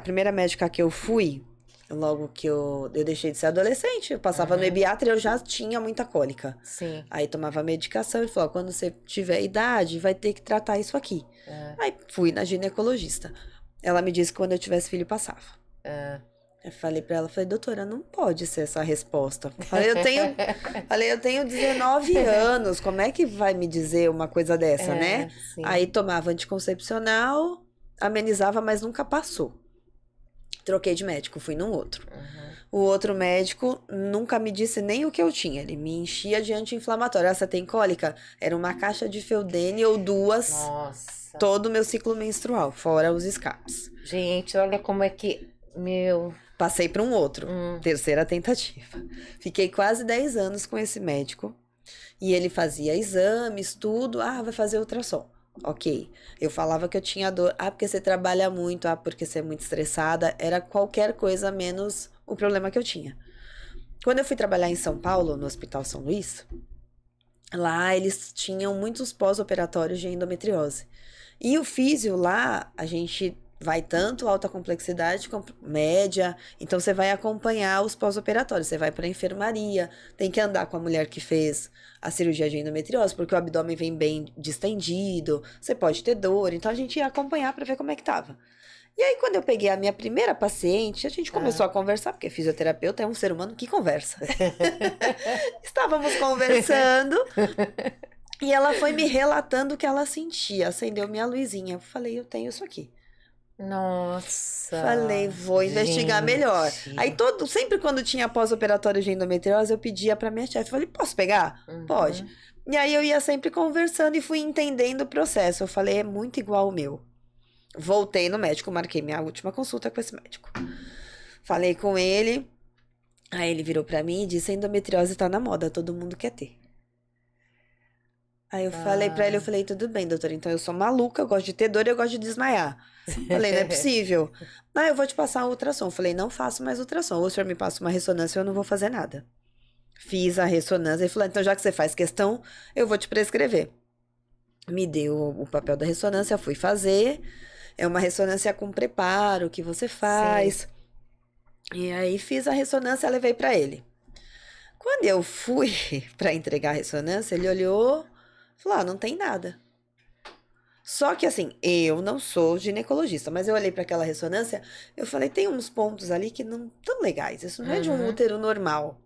primeira médica que eu fui, logo que eu deixei de ser adolescente, eu passava no ebiatra e eu já tinha muita cólica. Sim. Aí tomava medicação e falou: quando você tiver idade, vai ter que tratar isso aqui. Aí fui na ginecologista. Ela me disse que quando eu tivesse filho, passava. Eu falei pra ela, doutora, não pode ser essa resposta. Eu tenho 19 anos, como é que vai me dizer uma coisa dessa, né? Sim. Aí tomava anticoncepcional, amenizava, mas nunca passou. Troquei de médico, fui num outro. O outro médico nunca me disse nem o que eu tinha. Ele me enchia de anti-inflamatório. Você tem cólica? Era uma caixa de Feldene ou duas. Nossa. Todo o meu ciclo menstrual, fora os escapes. Gente, olha como é que... Passei para um outro. Terceira tentativa. Fiquei quase 10 anos com esse médico. E ele fazia exames, tudo. Vai fazer ultrassom. Ok. Eu falava que eu tinha dor. Porque você trabalha muito. Porque você é muito estressada. Era qualquer coisa menos o problema que eu tinha. Quando eu fui trabalhar em São Paulo, no Hospital São Luís, lá eles tinham muitos pós-operatórios de endometriose. E o físio lá, a gente vai tanto alta complexidade como média. Então, você vai acompanhar os pós-operatórios. Você vai para a enfermaria, tem que andar com a mulher que fez a cirurgia de endometriose, porque o abdômen vem bem distendido, você pode ter dor. Então, a gente ia acompanhar para ver como é que tava. E aí, quando eu peguei a minha primeira paciente, a gente começou a conversar, porque fisioterapeuta é um ser humano que conversa. Estávamos conversando e ela foi me relatando o que ela sentia. Acendeu minha luzinha. Eu falei, eu tenho isso aqui. Nossa. Falei, vou investigar melhor. Aí sempre quando tinha pós-operatório de endometriose, eu pedia pra minha chefe, falei, posso pegar? Pode. E aí eu ia sempre conversando e fui entendendo o processo. Eu falei, é muito igual ao meu. Voltei no médico, marquei minha última consulta com esse médico. Falei com ele, aí ele virou pra mim e disse, a endometriose tá na moda, todo mundo quer ter. Aí eu falei pra ele, eu falei, tudo bem, doutor, então eu sou maluca, eu gosto de ter dor e eu gosto de desmaiar. Falei, não é possível. Ah, eu vou te passar um ultrassom. Falei, não faço mais ultrassom. Ou o senhor me passa uma ressonância, eu não vou fazer nada. Fiz a ressonância. Ele falou, então já que você faz questão, eu vou te prescrever. Me deu o papel da ressonância, fui fazer. É uma ressonância com preparo que você faz. Sim. E aí fiz a ressonância, levei pra ele. Quando eu fui pra entregar a ressonância, ele olhou, falou, não tem nada. Só que assim, eu não sou ginecologista, mas eu olhei para aquela ressonância, eu falei, tem uns pontos ali que não tão legais, isso não é de um útero normal.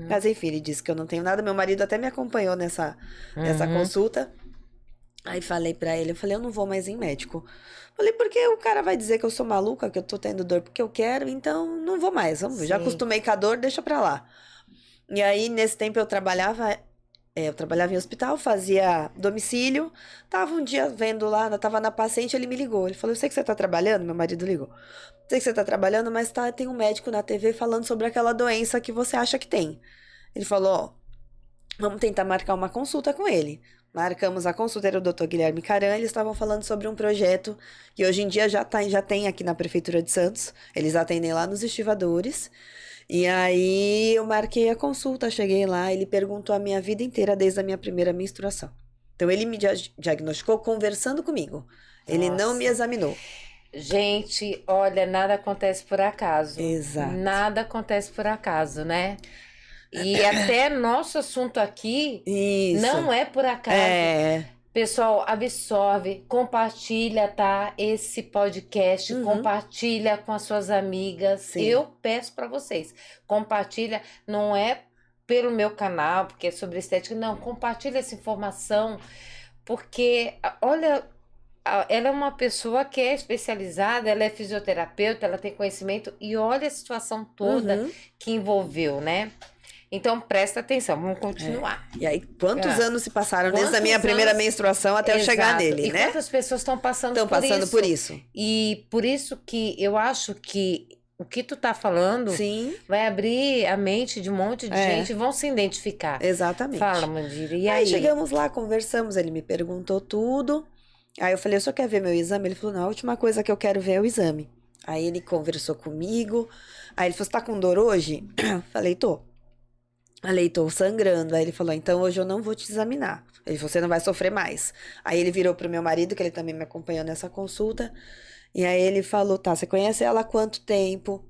Mas enfim, ele disse que eu não tenho nada, meu marido até me acompanhou nessa consulta. Aí falei para ele, eu não vou mais em médico. Falei, porque o cara vai dizer que eu sou maluca, que eu tô tendo dor porque eu quero, então não vou mais, já acostumei com a dor, deixa pra lá. E aí, nesse tempo eu trabalhava em hospital, fazia domicílio, tava um dia vendo lá, tava na paciente, ele me ligou, ele falou, eu sei que você tá trabalhando, meu marido ligou, sei que você tá trabalhando, mas tem um médico na TV falando sobre aquela doença que você acha que tem. Ele falou, ó, vamos tentar marcar uma consulta com ele. Marcamos a consulta, era o Dr. Guilherme Caran, eles estavam falando sobre um projeto que hoje em dia já tem aqui na Prefeitura de Santos, eles atendem lá nos estivadores. E aí eu marquei a consulta, cheguei lá, ele perguntou a minha vida inteira desde a minha primeira menstruação. Então ele me diagnosticou conversando comigo. Ele não me examinou. Gente, olha, nada acontece por acaso. Exato. Nada acontece por acaso, né? E até nosso assunto aqui não é por acaso. Pessoal, absorve, compartilha, tá? Esse podcast, compartilha com as suas amigas. Sim. Eu peço para vocês, compartilha, não é pelo meu canal, porque é sobre estética, não, compartilha essa informação, porque, olha, ela é uma pessoa que é especializada, ela é fisioterapeuta, ela tem conhecimento, e olha a situação toda que envolveu, né? Então, presta atenção, vamos continuar. E aí, quantos anos se passaram desde a minha primeira menstruação até eu chegar nele, né? E quantas pessoas estão passando por isso? E por isso que eu acho que o que tu tá falando vai abrir a mente de um monte de gente e vão se identificar. Exatamente. Fala, Mandira, e aí? Chegamos lá, conversamos, ele me perguntou tudo. Aí eu falei, o senhor quer ver meu exame? Ele falou, não, a última coisa que eu quero ver é o exame. Aí ele conversou comigo. Aí ele falou, você tá com dor hoje? Falei, tô. Falei, tô sangrando. Aí ele falou, então hoje eu não vou te examinar. Ele falou, você não vai sofrer mais. Aí ele virou pro meu marido, que ele também me acompanhou nessa consulta. E aí ele falou, tá, você conhece ela há quanto tempo?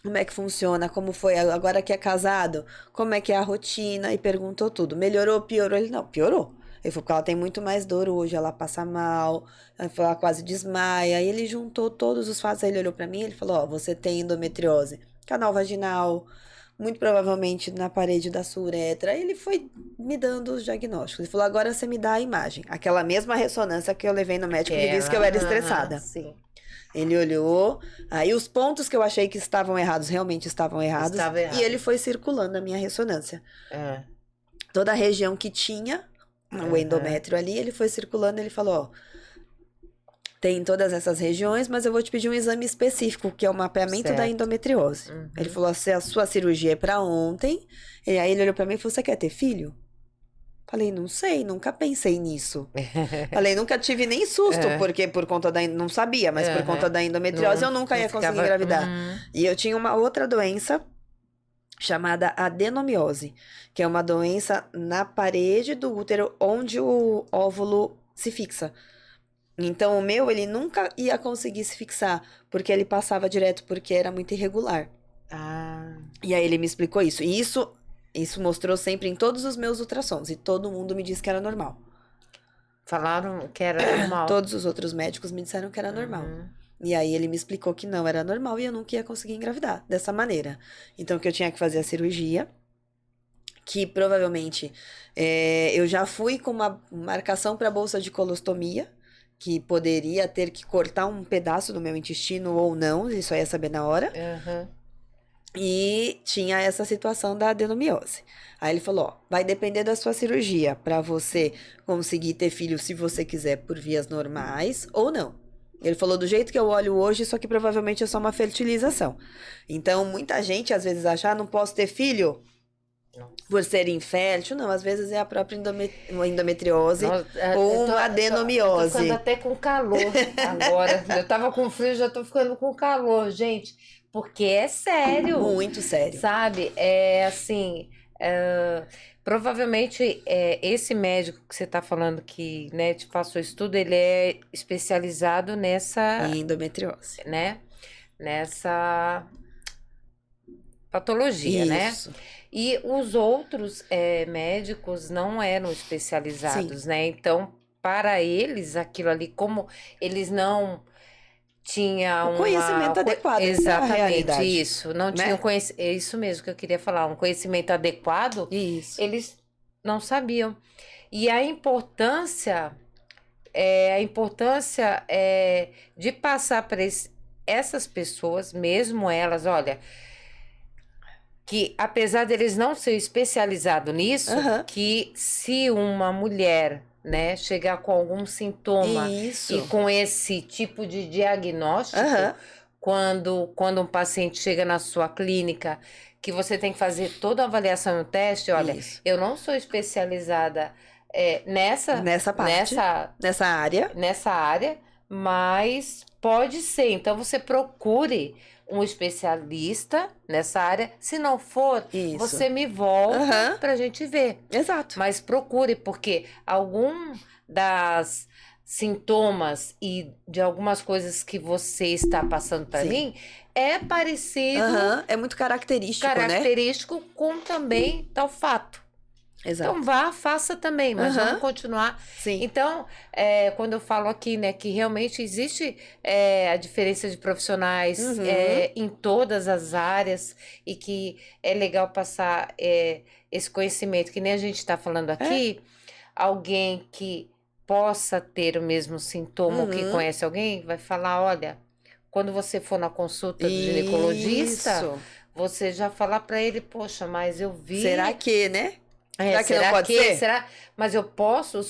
Como é que funciona? Como foi? Agora que é casado, como é que é a rotina? E perguntou tudo. Melhorou, piorou? Ele, não, piorou. Ele falou, porque ela tem muito mais dor hoje, ela passa mal, ela quase desmaia. Aí ele juntou todos os fatos, aí ele olhou pra mim, ele falou, ó, você tem endometriose, canal vaginal, muito provavelmente na parede da sua uretra. Aí ele foi me dando os diagnósticos. Ele falou, agora você me dá a imagem. Aquela mesma ressonância que eu levei no médico, que disse que eu era estressada. Sim. Ele olhou, aí os pontos que eu achei que estavam errados, realmente estavam errados. E ele foi circulando a minha ressonância. Toda a região que tinha o endométrio ali, ele foi circulando, ele falou, ó, tem todas essas regiões, mas eu vou te pedir um exame específico, que é o mapeamento da endometriose. Ele falou, a sua cirurgia é pra ontem. E aí ele olhou pra mim e falou, você quer ter filho? Falei, não sei, nunca pensei nisso. Falei, nunca tive nem susto, porque por conta da... Não sabia, mas por conta da endometriose eu nunca ia conseguir engravidar. E eu tinha uma outra doença chamada adenomiose, que é uma doença na parede do útero onde o óvulo se fixa. Então, o meu, ele nunca ia conseguir se fixar, porque ele passava direto, porque era muito irregular. E aí ele me explicou isso. E isso mostrou sempre em todos os meus ultrassons, e todo mundo me disse que era normal. Falaram que era normal? Todos os outros médicos me disseram que era normal. E aí ele me explicou que não era normal e eu nunca ia conseguir engravidar dessa maneira. Então, que eu tinha que fazer a cirurgia, que provavelmente eu já fui com uma marcação para bolsa de colostomia, que poderia ter que cortar um pedaço do meu intestino ou não, isso aí ia saber na hora. Aham. E tinha essa situação da adenomiose. Aí ele falou, ó, vai depender da sua cirurgia para você conseguir ter filho se você quiser por vias normais ou não. Ele falou, do jeito que eu olho hoje, só que provavelmente é só uma fertilização. Então, muita gente às vezes acha, não posso ter filho por ser infértil. Não, às vezes é a própria endometriose Nossa, ou uma Eu adenomiose. tô ficando até com calor agora. Eu tava com frio, já tô ficando com calor, gente. Porque é sério. Muito sério. Sabe? É assim. Provavelmente esse médico que você tá falando que, né, te passou estudo, ele é especializado nessa, Em endometriose. né? Nessa patologia, né? Isso. E os outros médicos não eram especializados, né? Então, para eles, aquilo ali, como eles não tinham O conhecimento adequado, essa é a exatamente realidade, isso, não né? tinham é isso mesmo que eu queria falar, um conhecimento adequado, Isso. eles não sabiam. E a importância de passar para essas pessoas, mesmo elas, olha, que apesar deles não ser especializados nisso, Aham. que se uma mulher, né, chegar com algum sintoma Isso. e com esse tipo de diagnóstico, Aham. quando um paciente chega na sua clínica, que você tem que fazer toda a avaliação e o teste, olha, Isso. eu não sou especializada Nessa parte. Nessa área. mas pode ser. Então, você procure um especialista nessa área. Se não for, Isso. você me volta Aham. pra gente ver. Exato. Mas procure, porque algum das sintomas e de algumas coisas que você está passando para Sim. mim é parecido, Aham. É muito característico, né? característico com também tal fato. Exato. Então vá, faça também, mas Aham. vamos continuar. Sim. Então, quando eu falo aqui, né, que realmente existe a diferença de profissionais Uhum. em todas as áreas e que é legal passar esse conhecimento, que nem a gente está falando aqui, alguém que possa ter o mesmo sintoma ou que Uhum. conhece alguém, vai falar, olha, quando você for na consulta do ginecologista, Isso. você já falar para ele, poxa, mas eu vi... Será que, né? Será que não será pode que? ser? Será? Mas eu posso?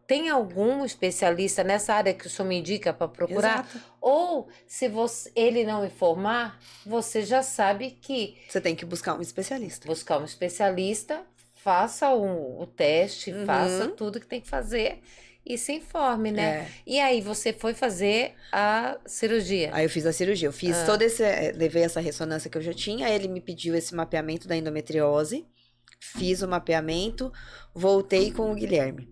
Tem algum especialista nessa área que o senhor me indica para procurar? Exato. Ou se ele não informar, você já sabe que Você tem que buscar um especialista. buscar um especialista, faça o teste, Uhum. faça tudo que tem que fazer e se informe, né? É. E aí você foi fazer a cirurgia. Aí eu fiz a cirurgia. Eu fiz todo esse... Levei essa ressonância que eu já tinha. Aí ele me pediu esse mapeamento da endometriose. Fiz o mapeamento. Voltei com o Guilherme.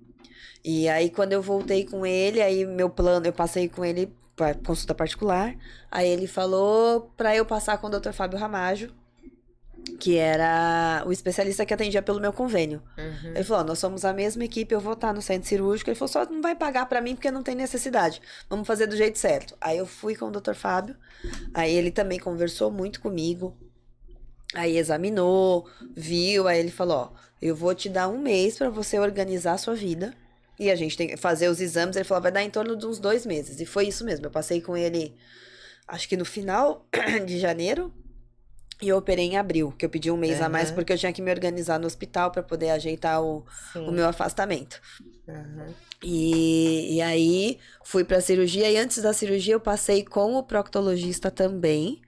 E aí, quando eu voltei com ele, aí meu plano... Eu passei com ele para consulta particular. Aí ele falou para eu passar com o Dr. Fábio Ramajo, que era o especialista que atendia pelo meu convênio. Uhum. Ele falou, ó, nós somos a mesma equipe, eu vou estar no centro cirúrgico. Ele falou, só não vai pagar pra mim porque não tem necessidade. Vamos fazer do jeito certo. Aí eu fui com o Dr. Fábio, aí ele também conversou muito comigo, aí examinou, viu, aí ele falou, ó, eu vou te dar 1 mês pra você organizar a sua vida e a gente tem que fazer os exames. Ele falou, vai dar em torno de uns 2 meses. E foi isso mesmo, eu passei com ele, acho que no final de janeiro, e eu operei em abril, que eu pedi 1 mês a mais Uhum. porque eu tinha que me organizar no hospital pra poder ajeitar o Sim. meu afastamento. Uhum. E aí fui pra cirurgia e antes da cirurgia eu passei com o proctologista também.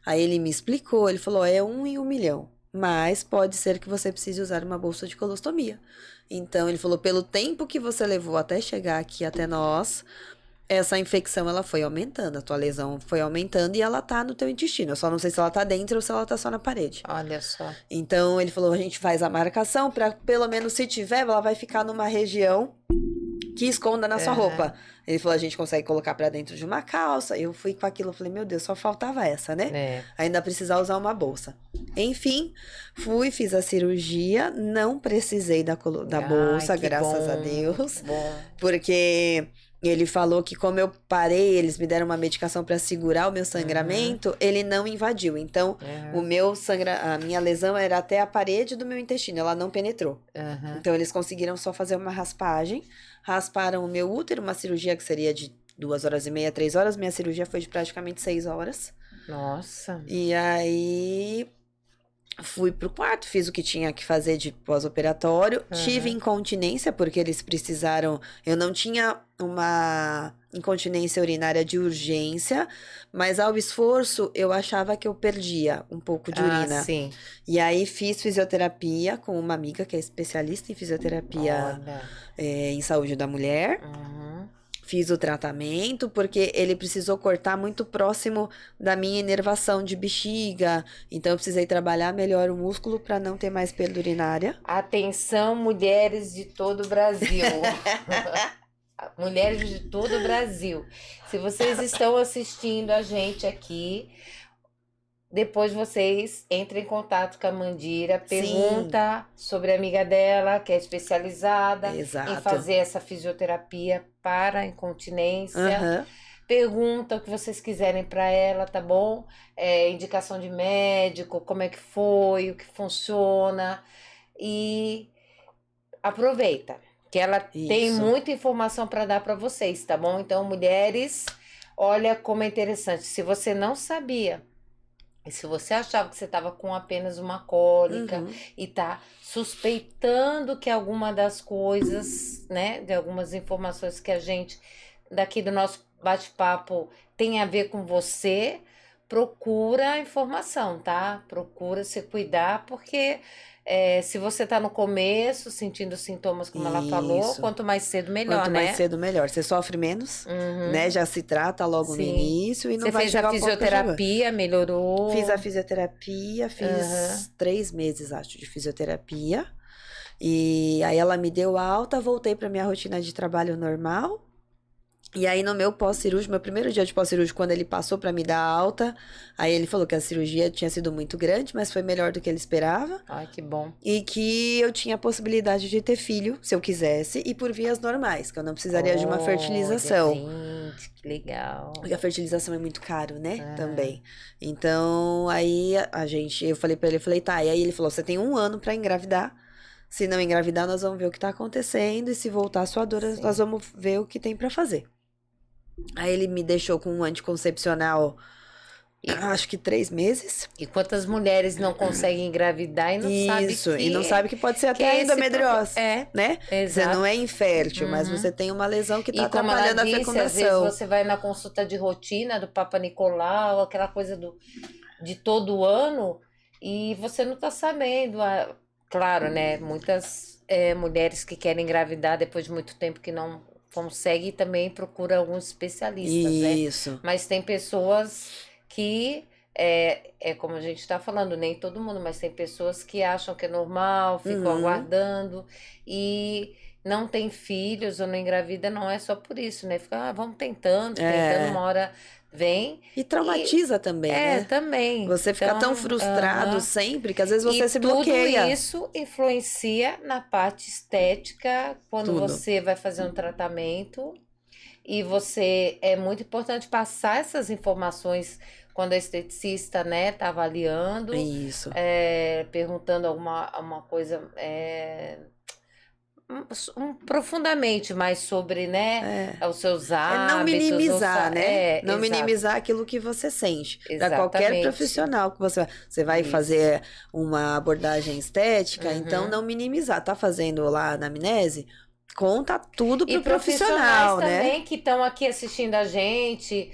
Aí ele me explicou, ele falou, é 1 em 1 milhão, mas pode ser que você precise usar uma bolsa de colostomia. Então ele falou, pelo tempo que você levou até chegar aqui até nós, essa infecção ela foi aumentando, a tua lesão foi aumentando e ela tá no teu intestino. Eu só não sei se ela tá dentro ou se ela tá só na parede. Olha só. Então ele falou, a gente faz a marcação pra pelo menos se tiver, ela vai ficar numa região que esconda na sua roupa. Ele falou, a gente consegue colocar pra dentro de uma calça. Eu fui com aquilo, eu falei, meu Deus, só faltava essa, né? É. Ainda precisar usar uma bolsa. Enfim, fiz a cirurgia, não precisei da Ai, bolsa, que graças a bom, Deus. bom. Porque ele falou que como eu parei, eles me deram uma medicação pra segurar o meu sangramento, ele não invadiu. Então, Uhum. a minha lesão era até a parede do meu intestino, ela não penetrou. Uhum. Então, eles conseguiram só fazer uma raspagem, rasparam o meu útero, uma cirurgia que seria de 2h30, 3 horas. Minha cirurgia foi de praticamente 6 horas. Nossa. E aí fui pro quarto, fiz o que tinha que fazer de pós-operatório. Tive incontinência, porque eles precisaram. Eu não tinha uma incontinência urinária de urgência, mas ao esforço eu achava que eu perdia um pouco de urina. Sim. E aí fiz fisioterapia com uma amiga que é especialista em fisioterapia em saúde da mulher. Fiz o tratamento, porque ele precisou cortar muito próximo da minha inervação de bexiga. Então, eu precisei trabalhar melhor o músculo para não ter mais perda urinária. Atenção, mulheres de todo o Brasil. Mulheres de todo o Brasil. Se vocês estão assistindo a gente aqui, depois vocês entrem em contato com a Mandira, pergunta sobre a amiga dela, que é especializada em fazer essa fisioterapia para a incontinência. Pergunta o que vocês quiserem para ela, tá bom? Indicação de médico, como é que foi, o que funciona. E aproveita, que ela tem muita informação para dar para vocês, tá bom? Então, mulheres, olha como é interessante. Se você não sabia, e se você achava que você estava com apenas uma cólica e tá suspeitando que alguma das coisas, né, de algumas informações que a gente, daqui do nosso bate-papo, tem a ver com você, procura a informação, tá? Procura se cuidar, porque se você tá no começo, sentindo sintomas, como ela falou, quanto mais cedo, melhor, quanto né? mais cedo, melhor. Você sofre menos, né? Já se trata logo no início e não vai chegar ao ponto. Você fez a fisioterapia, melhorou? Fiz a fisioterapia, fiz 3 meses, acho, de fisioterapia. E aí ela me deu alta, voltei pra minha rotina de trabalho normal. E aí no meu pós-cirúrgico, meu primeiro dia de pós-cirúrgico, quando ele passou pra me dar alta, aí ele falou que a cirurgia tinha sido muito grande, mas foi melhor do que ele esperava. Ai, que bom. E que eu tinha a possibilidade de ter filho, se eu quisesse, e por vias normais, que eu não precisaria de uma fertilização. Gente, que legal. Porque a fertilização é muito caro, né? Também. Então, aí eu falei pra ele, tá, e aí ele falou, você tem 1 ano pra engravidar. Se não engravidar, nós vamos ver o que tá acontecendo, e se voltar a sua dor, nós vamos ver o que tem pra fazer. Aí ele me deixou com um anticoncepcional, acho que 3 meses. E quantas mulheres não conseguem engravidar e não sabem que... e não sabe que pode ser até endometriose, né? Exato. Você não é infértil, mas você tem uma lesão que tá atrapalhando a fecundação. Às vezes você vai na consulta de rotina do Papa Nicolau, aquela coisa de todo ano, e você não tá sabendo. Claro, né? Muitas mulheres que querem engravidar depois de muito tempo que não consegue também procura alguns especialistas, né? Mas tem pessoas que, como a gente está falando, nem todo mundo, mas tem pessoas que acham que é normal, ficam aguardando e não tem filhos ou não engravida, não é só por isso, né? Fica, vamos tentando, uma hora vem. E traumatiza também, né? Também. Você fica tão frustrado sempre que às vezes você se bloqueia. Tudo isso influencia na parte estética quando você vai fazer um tratamento. E é muito importante passar essas informações quando a esteticista, né, tá avaliando. Isso. Perguntando alguma coisa... profundamente mais sobre, né, os seus hábitos. Não minimizar, né? Não minimizar aquilo que você sente. Para qualquer profissional que você vai fazer uma abordagem estética, então não minimizar. Tá fazendo lá a anamnese? Conta tudo pro profissional, né? Também que estão aqui assistindo a gente,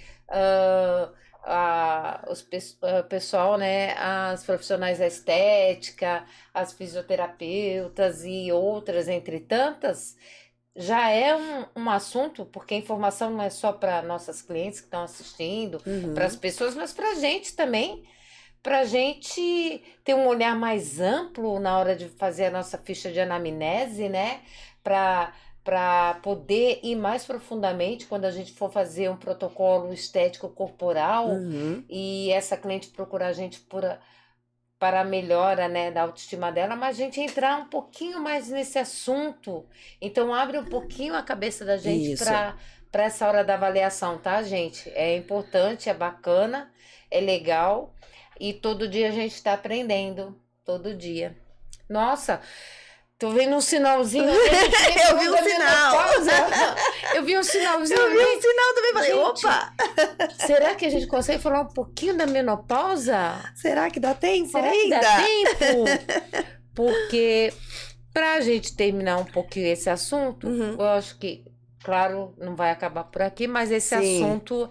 o pessoal, né, as profissionais da estética, as fisioterapeutas e outras, entre tantas, já é um assunto, porque a informação não é só para nossas clientes que estão assistindo, para as pessoas, mas para a gente também, para a gente ter um olhar mais amplo na hora de fazer a nossa ficha de anamnese, né, para poder ir mais profundamente quando a gente for fazer um protocolo estético corporal e essa cliente procurar a gente para a melhora, né, da autoestima dela, mas a gente entrar um pouquinho mais nesse assunto. Então, abre um pouquinho a cabeça da gente para essa hora da avaliação, tá, gente? É importante, é bacana, é legal e todo dia a gente está aprendendo, todo dia. Nossa, Tô vendo um sinalzinho. Eu vi um sinal. Eu vi um sinalzinho. Eu vi um sinal também, falei, Gente, opa! Será que a gente consegue falar um pouquinho da menopausa? Será que dá tempo Será que ainda? dá tempo? Porque pra gente terminar um pouquinho esse assunto, eu acho que, claro, não vai acabar por aqui, mas esse Sim. assunto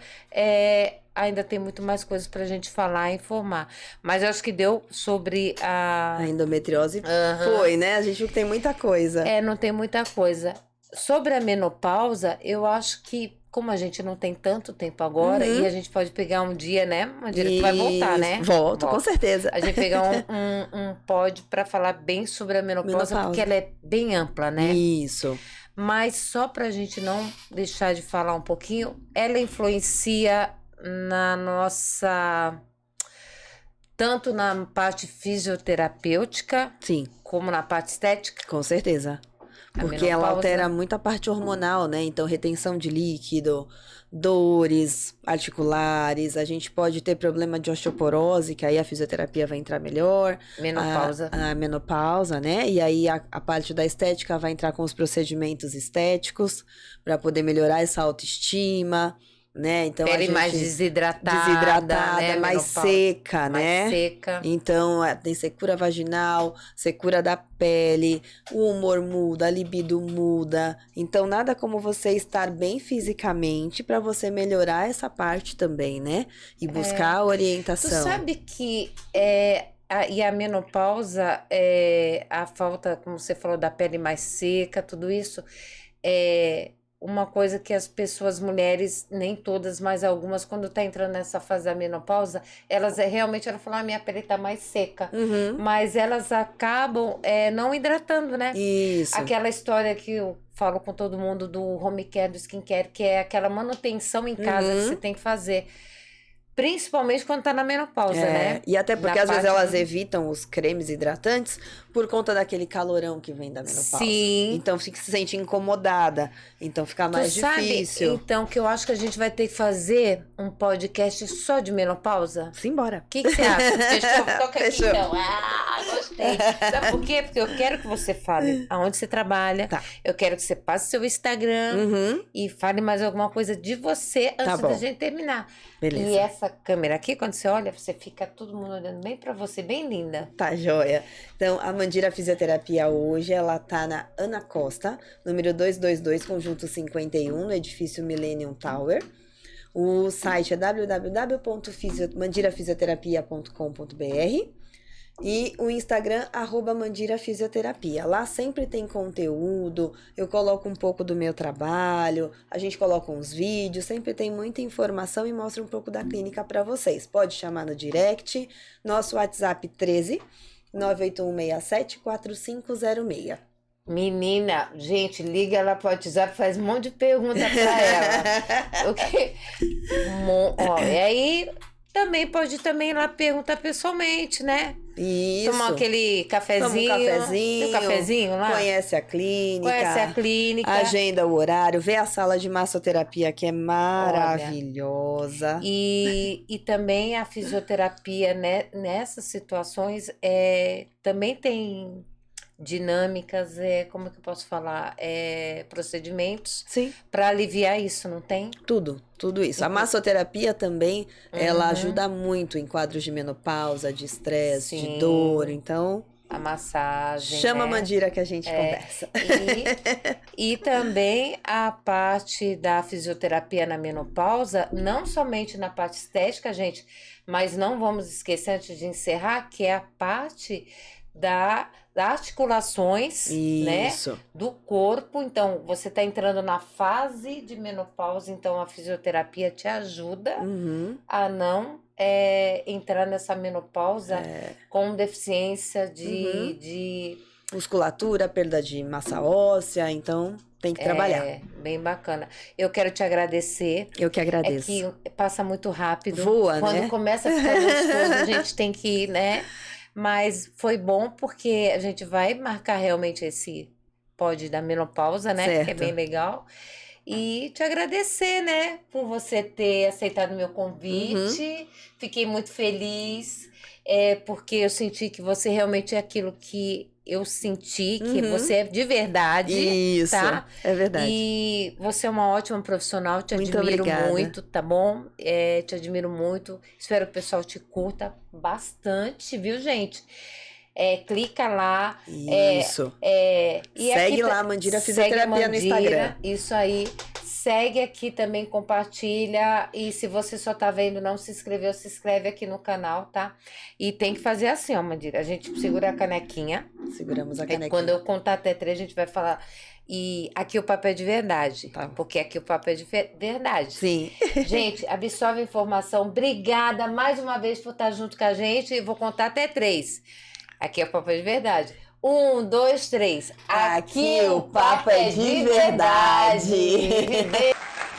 ainda tem muito mais coisas pra gente falar e informar. Mas eu acho que deu sobre A endometriose Aham. foi, né? A gente viu que tem muita coisa. Não tem muita coisa. Sobre a menopausa, eu acho que, como a gente não tem tanto tempo agora, e a gente pode pegar um dia, né? Mandira, tu vai voltar, né? Volto, com certeza. A gente pegar um pod para falar bem sobre a menopausa, porque ela é bem ampla, né? Isso. Mas só pra gente não deixar de falar um pouquinho, ela influencia na nossa... Tanto na parte fisioterapêutica, Sim, como na parte estética. com certeza. A Porque ela menopausa. altera muito a parte hormonal, né? Então, retenção de líquido, dores articulares, a gente pode ter problema de osteoporose, que aí a fisioterapia vai entrar melhor. Menopausa. A menopausa, né? E aí a parte da estética vai entrar com os procedimentos estéticos para poder melhorar essa autoestima, né? Então, Pele mais desidratada, né? mais Menopausa. seca, né? Mais seca. Então, tem secura vaginal, secura da pele, o humor muda, a libido muda. Então, nada como você estar bem fisicamente para você melhorar essa parte também, né? E buscar a Tu orientação. sabe que e a menopausa, a falta, como você falou, da pele mais seca, tudo isso, é uma coisa que as pessoas, mulheres, nem todas, mas algumas, quando tá entrando nessa fase da menopausa, elas realmente, ela fala, minha pele tá mais seca. Mas elas acabam não hidratando, né? Isso. Aquela história que eu falo com todo mundo do home care, do skincare, que é aquela manutenção em casa que você tem que fazer. Principalmente quando tá na menopausa, né? E até porque Na às vezes parte elas evitam os cremes hidratantes por conta daquele calorão que vem da menopausa. Sim. Então se sente incomodada. Então fica mais difícil. Então, que eu acho que a gente vai ter que fazer um podcast só de menopausa? Simbora. O que você acha? Fechou? Toca aqui Fechou. então. Gostei. Sabe por quê? Porque eu quero que você fale aonde você trabalha. Tá. Eu quero que você passe seu Instagram e fale mais alguma coisa de você antes da gente terminar. Beleza. E essa câmera aqui, quando você olha, você fica todo mundo olhando bem pra você, bem linda. Tá joia. Então, a Mandira Fisioterapia hoje, ela tá na Ana Costa, número 222, conjunto 51, no edifício Millennium Tower. O site é www.mandirafisioterapia.com.br e o Instagram, @mandirafisioterapia. Lá sempre tem conteúdo, eu coloco um pouco do meu trabalho, a gente coloca uns vídeos, sempre tem muita informação e mostra um pouco da clínica para vocês. Pode chamar no direct, nosso WhatsApp 13 98167 4506. Menina, gente, liga ela pro WhatsApp, faz um monte de pergunta pra ela. E aí também pode ir lá perguntar pessoalmente, né? Isso. Tomar aquele cafezinho. Toma um cafezinho. Tem um cafezinho lá? Conhece a clínica. Agenda o horário. Vê a sala de massoterapia, que é maravilhosa. E também a fisioterapia, né, nessas situações, também tem dinâmicas, como que eu posso falar? Procedimentos para aliviar isso, não tem? Tudo isso. A massoterapia também, ela ajuda muito em quadros de menopausa, de estresse, de dor. Então, a massagem, chama né? a Mandira que a gente conversa. E também a parte da fisioterapia na menopausa, não somente na parte estética, gente, mas não vamos esquecer, antes de encerrar, que é a parte das articulações, né, do corpo. Então, você está entrando na fase de menopausa, então a fisioterapia te ajuda a não entrar nessa menopausa com deficiência de musculatura, perda de massa óssea, então tem que trabalhar. Bem bacana. Eu quero te agradecer. Eu que agradeço. É que passa muito rápido. Voa, Quando né? começa a ficar gostoso, a gente tem que ir, né? Mas foi bom porque a gente vai marcar realmente esse pod da menopausa, né? Certo. Que é bem legal. E te agradecer, né? Por você ter aceitado o meu convite. Fiquei muito feliz. Porque eu senti que você realmente é aquilo que eu senti que você é de verdade. Isso, tá? é verdade. E você é uma ótima profissional, te Muito admiro obrigada. muito, tá bom? Te admiro muito. Espero que o pessoal te curta bastante, viu, gente? Clica lá. Isso. E Segue aqui lá, Mandira segue Fisioterapia no Mandira, Instagram. Isso aí. Segue aqui também, compartilha. E se você só tá vendo, não se inscreveu, se inscreve aqui no canal, tá? E tem que fazer assim, ó, Mandira. A gente segura a canequinha. Seguramos a canequinha. Quando eu contar até 3, a gente vai falar. E aqui o papo é de verdade. Tá. Porque aqui o papo é de verdade. Sim. Gente, absorve a informação. Obrigada mais uma vez por estar junto com a gente. E vou contar até 3. Aqui é o papo é de verdade. 1, 2, 3. Aqui o papo é de verdade.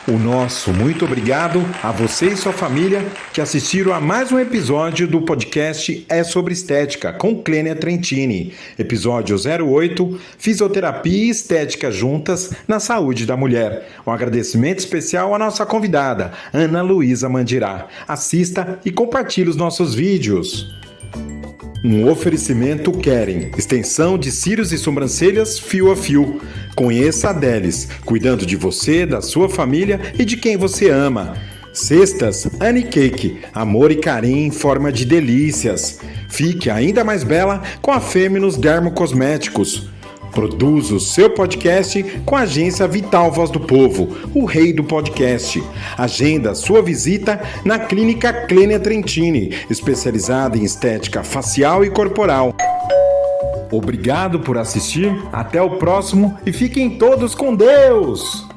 O nosso muito obrigado a você e sua família que assistiram a mais um episódio do podcast É Sobre Estética, com Clênia Trentini. Episódio 08, Fisioterapia e Estética Juntas na Saúde da Mulher. Um agradecimento especial à nossa convidada, Ana Luísa Mandirá. Assista e compartilhe os nossos vídeos. Um oferecimento Keren, extensão de cílios e sobrancelhas fio a fio. Conheça a Delis, cuidando de você, da sua família e de quem você ama. Cestas Annie Cake, amor e carinho em forma de delícias. Fique ainda mais bela com a Fêmenos Dermocosméticos. Produz o seu podcast com a agência Vital Voz do Povo, o rei do podcast. Agenda sua visita na Clínica Clênia Trentini, especializada em estética facial e corporal. Obrigado por assistir, até o próximo e fiquem todos com Deus!